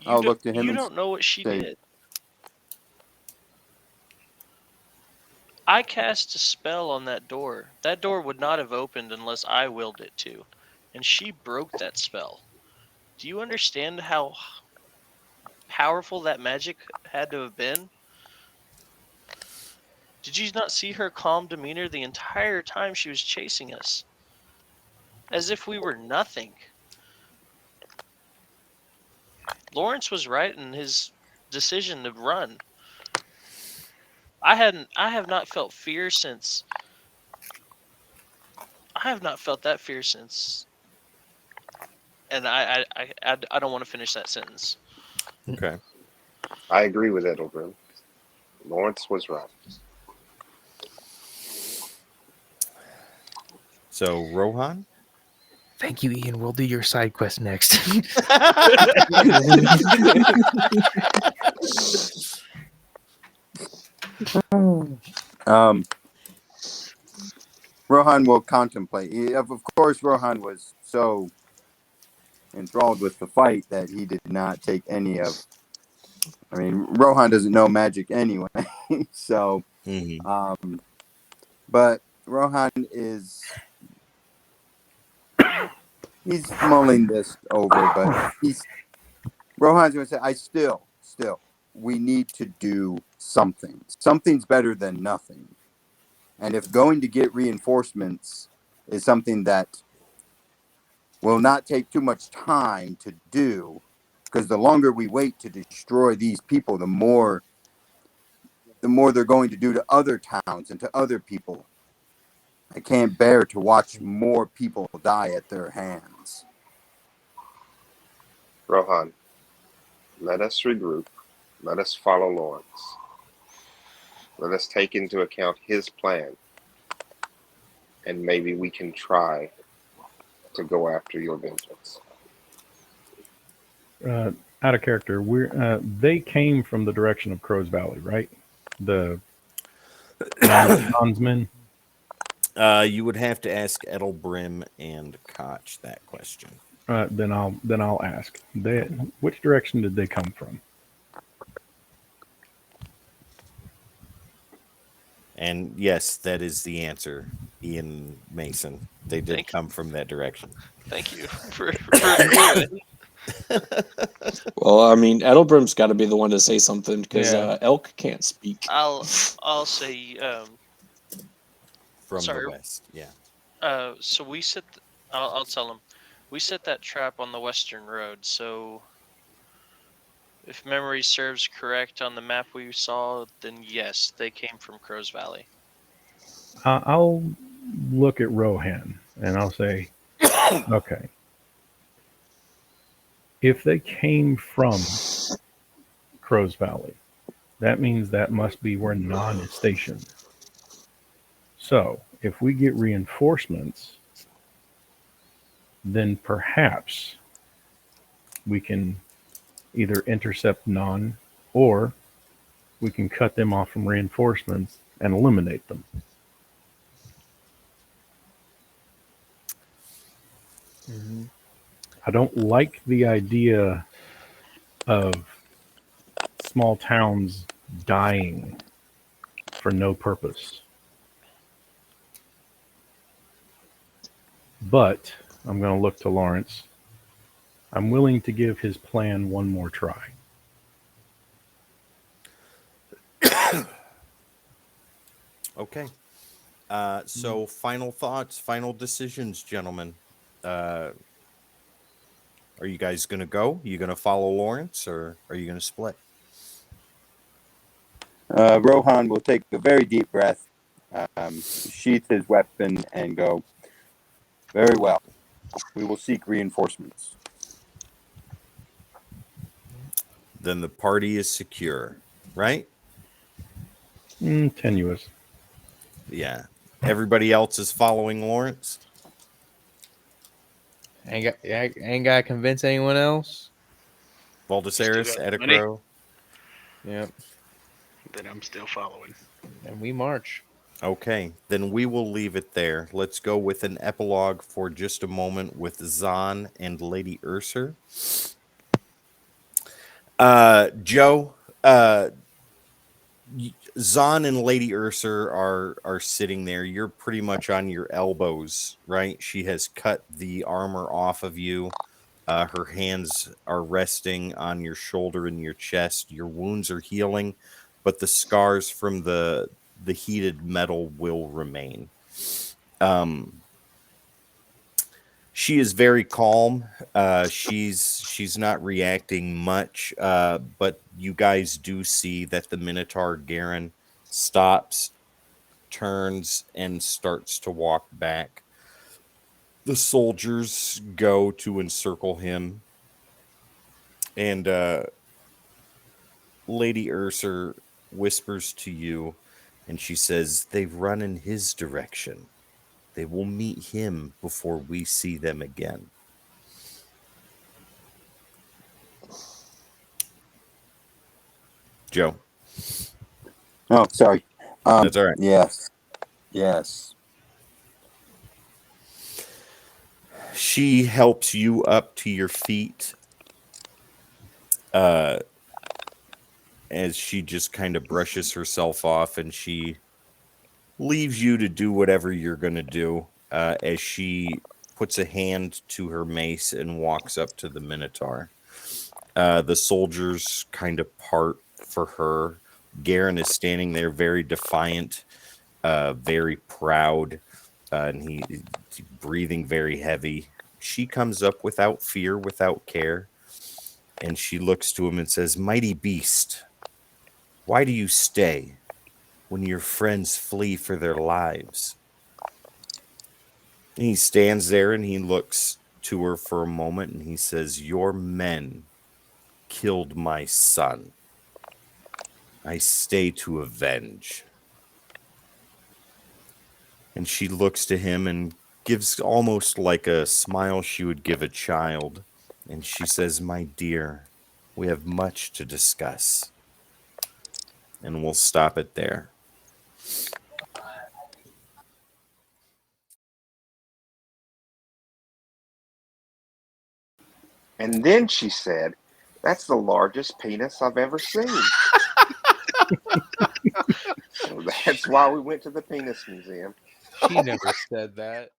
I'll look to him You and don't know what she say- did. I cast a spell on that door. That door would not have opened unless I willed it to, and she broke that spell. Do you understand how powerful that magic had to have been? Did you not see her calm demeanor the entire time she was chasing us? As if we were nothing. Laurence was right in his decision to run. I have not felt fear since. I have not felt that fear since. And I don't want to finish that sentence. Okay. I agree with Edelbrin. Laurence was right. So Rohan. Thank you, Ian. We'll do your side quest next. Rohan will contemplate. Of course, Rohan was so enthralled with the fight that he did not take any of. I mean, Rohan doesn't know magic anyway, so. Mhm. But Rohan is. He's mulling this over, but Rohan's going to say, I still, we need to do something. Something's better than nothing. And if going to get reinforcements is something that will not take too much time to do, because the longer we wait to destroy these people, the more they're going to do to other towns and to other people. I can't bear to watch more people die at their hands. Rohan, let us regroup. Let us follow Laurence. Let us take into account his plan, and maybe we can try to go after your vengeance. Out of character, they came from the direction of Crow's Valley, right? The bondsmen. You would have to ask Edelbrim and Koch that question. Then I'll ask. Which direction did they come from? And yes, that is the answer, Ian Mason. They did come from that direction. Thank you for agreeing. Well, I mean, Edelbrim's got to be the one to say something because Yeah. Elk can't speak. I'll say From sorry. the west, yeah. So we set. I'll tell him. We set that trap on the western road. So, if memory serves correct on the map we saw, then yes, they came from Crow's Valley. I'll look at Rohan and I'll say, okay, if they came from Crow's Valley, that means that must be where Non is stationed. So, if we get reinforcements, then perhaps we can either intercept Non or we can cut them off from reinforcements and eliminate them. Mm-hmm. I don't like the idea of small towns dying for no purpose. But I'm going to look to Laurence. I'm willing to give his plan one more try. Okay. So final thoughts, final decisions, gentlemen. Are you guys going to go? You going to follow Laurence, or are you going to split? Rohan will take a very deep breath, sheath his weapon, and go, very well. We will seek reinforcements. Then the party is secure, right? Tenuous. Yeah. Everybody else is following Laurence. Ain't got to convince anyone else. Valdesaris, Still got money. Edicro. Yep. Then I'm still following. And we march. Okay, then we will leave it there. Let's go with an epilogue for just a moment with Zon and Lady Usur. Joe, Zon and Lady Usur are sitting there. You're pretty much on your elbows, right? She has cut the armor off of you. Her hands are resting on your shoulder and your chest. Your wounds are healing, but the scars from the heated metal will remain. She is very calm. She's not reacting much, but you guys do see that the Minotaur Garen stops, turns, and starts to walk back. The soldiers go to encircle him, and Lady Usur whispers to you, and she says, "They've run in his direction. They will meet him before we see them again." Joe. Oh, sorry. That's all right. Yes. Yes. She helps you up to your feet as she just kind of brushes herself off, and she leaves you to do whatever you're going to do as she puts a hand to her mace and walks up to the Minotaur. The soldiers kind of part for her. Garen is standing there very defiant, very proud, and he's breathing very heavy. She comes up without fear, without care, and she looks to him and says, "Mighty beast, why do you stay when your friends flee for their lives?" He stands there and he looks to her for a moment and he says, "Your men killed my son. I stay to avenge." And she looks to him and gives almost like a smile she would give a child. And she says, "My dear, we have much to discuss." And we'll stop it there. And then she said, "That's the largest penis I've ever seen." So that's why we went to the penis museum. She never said that.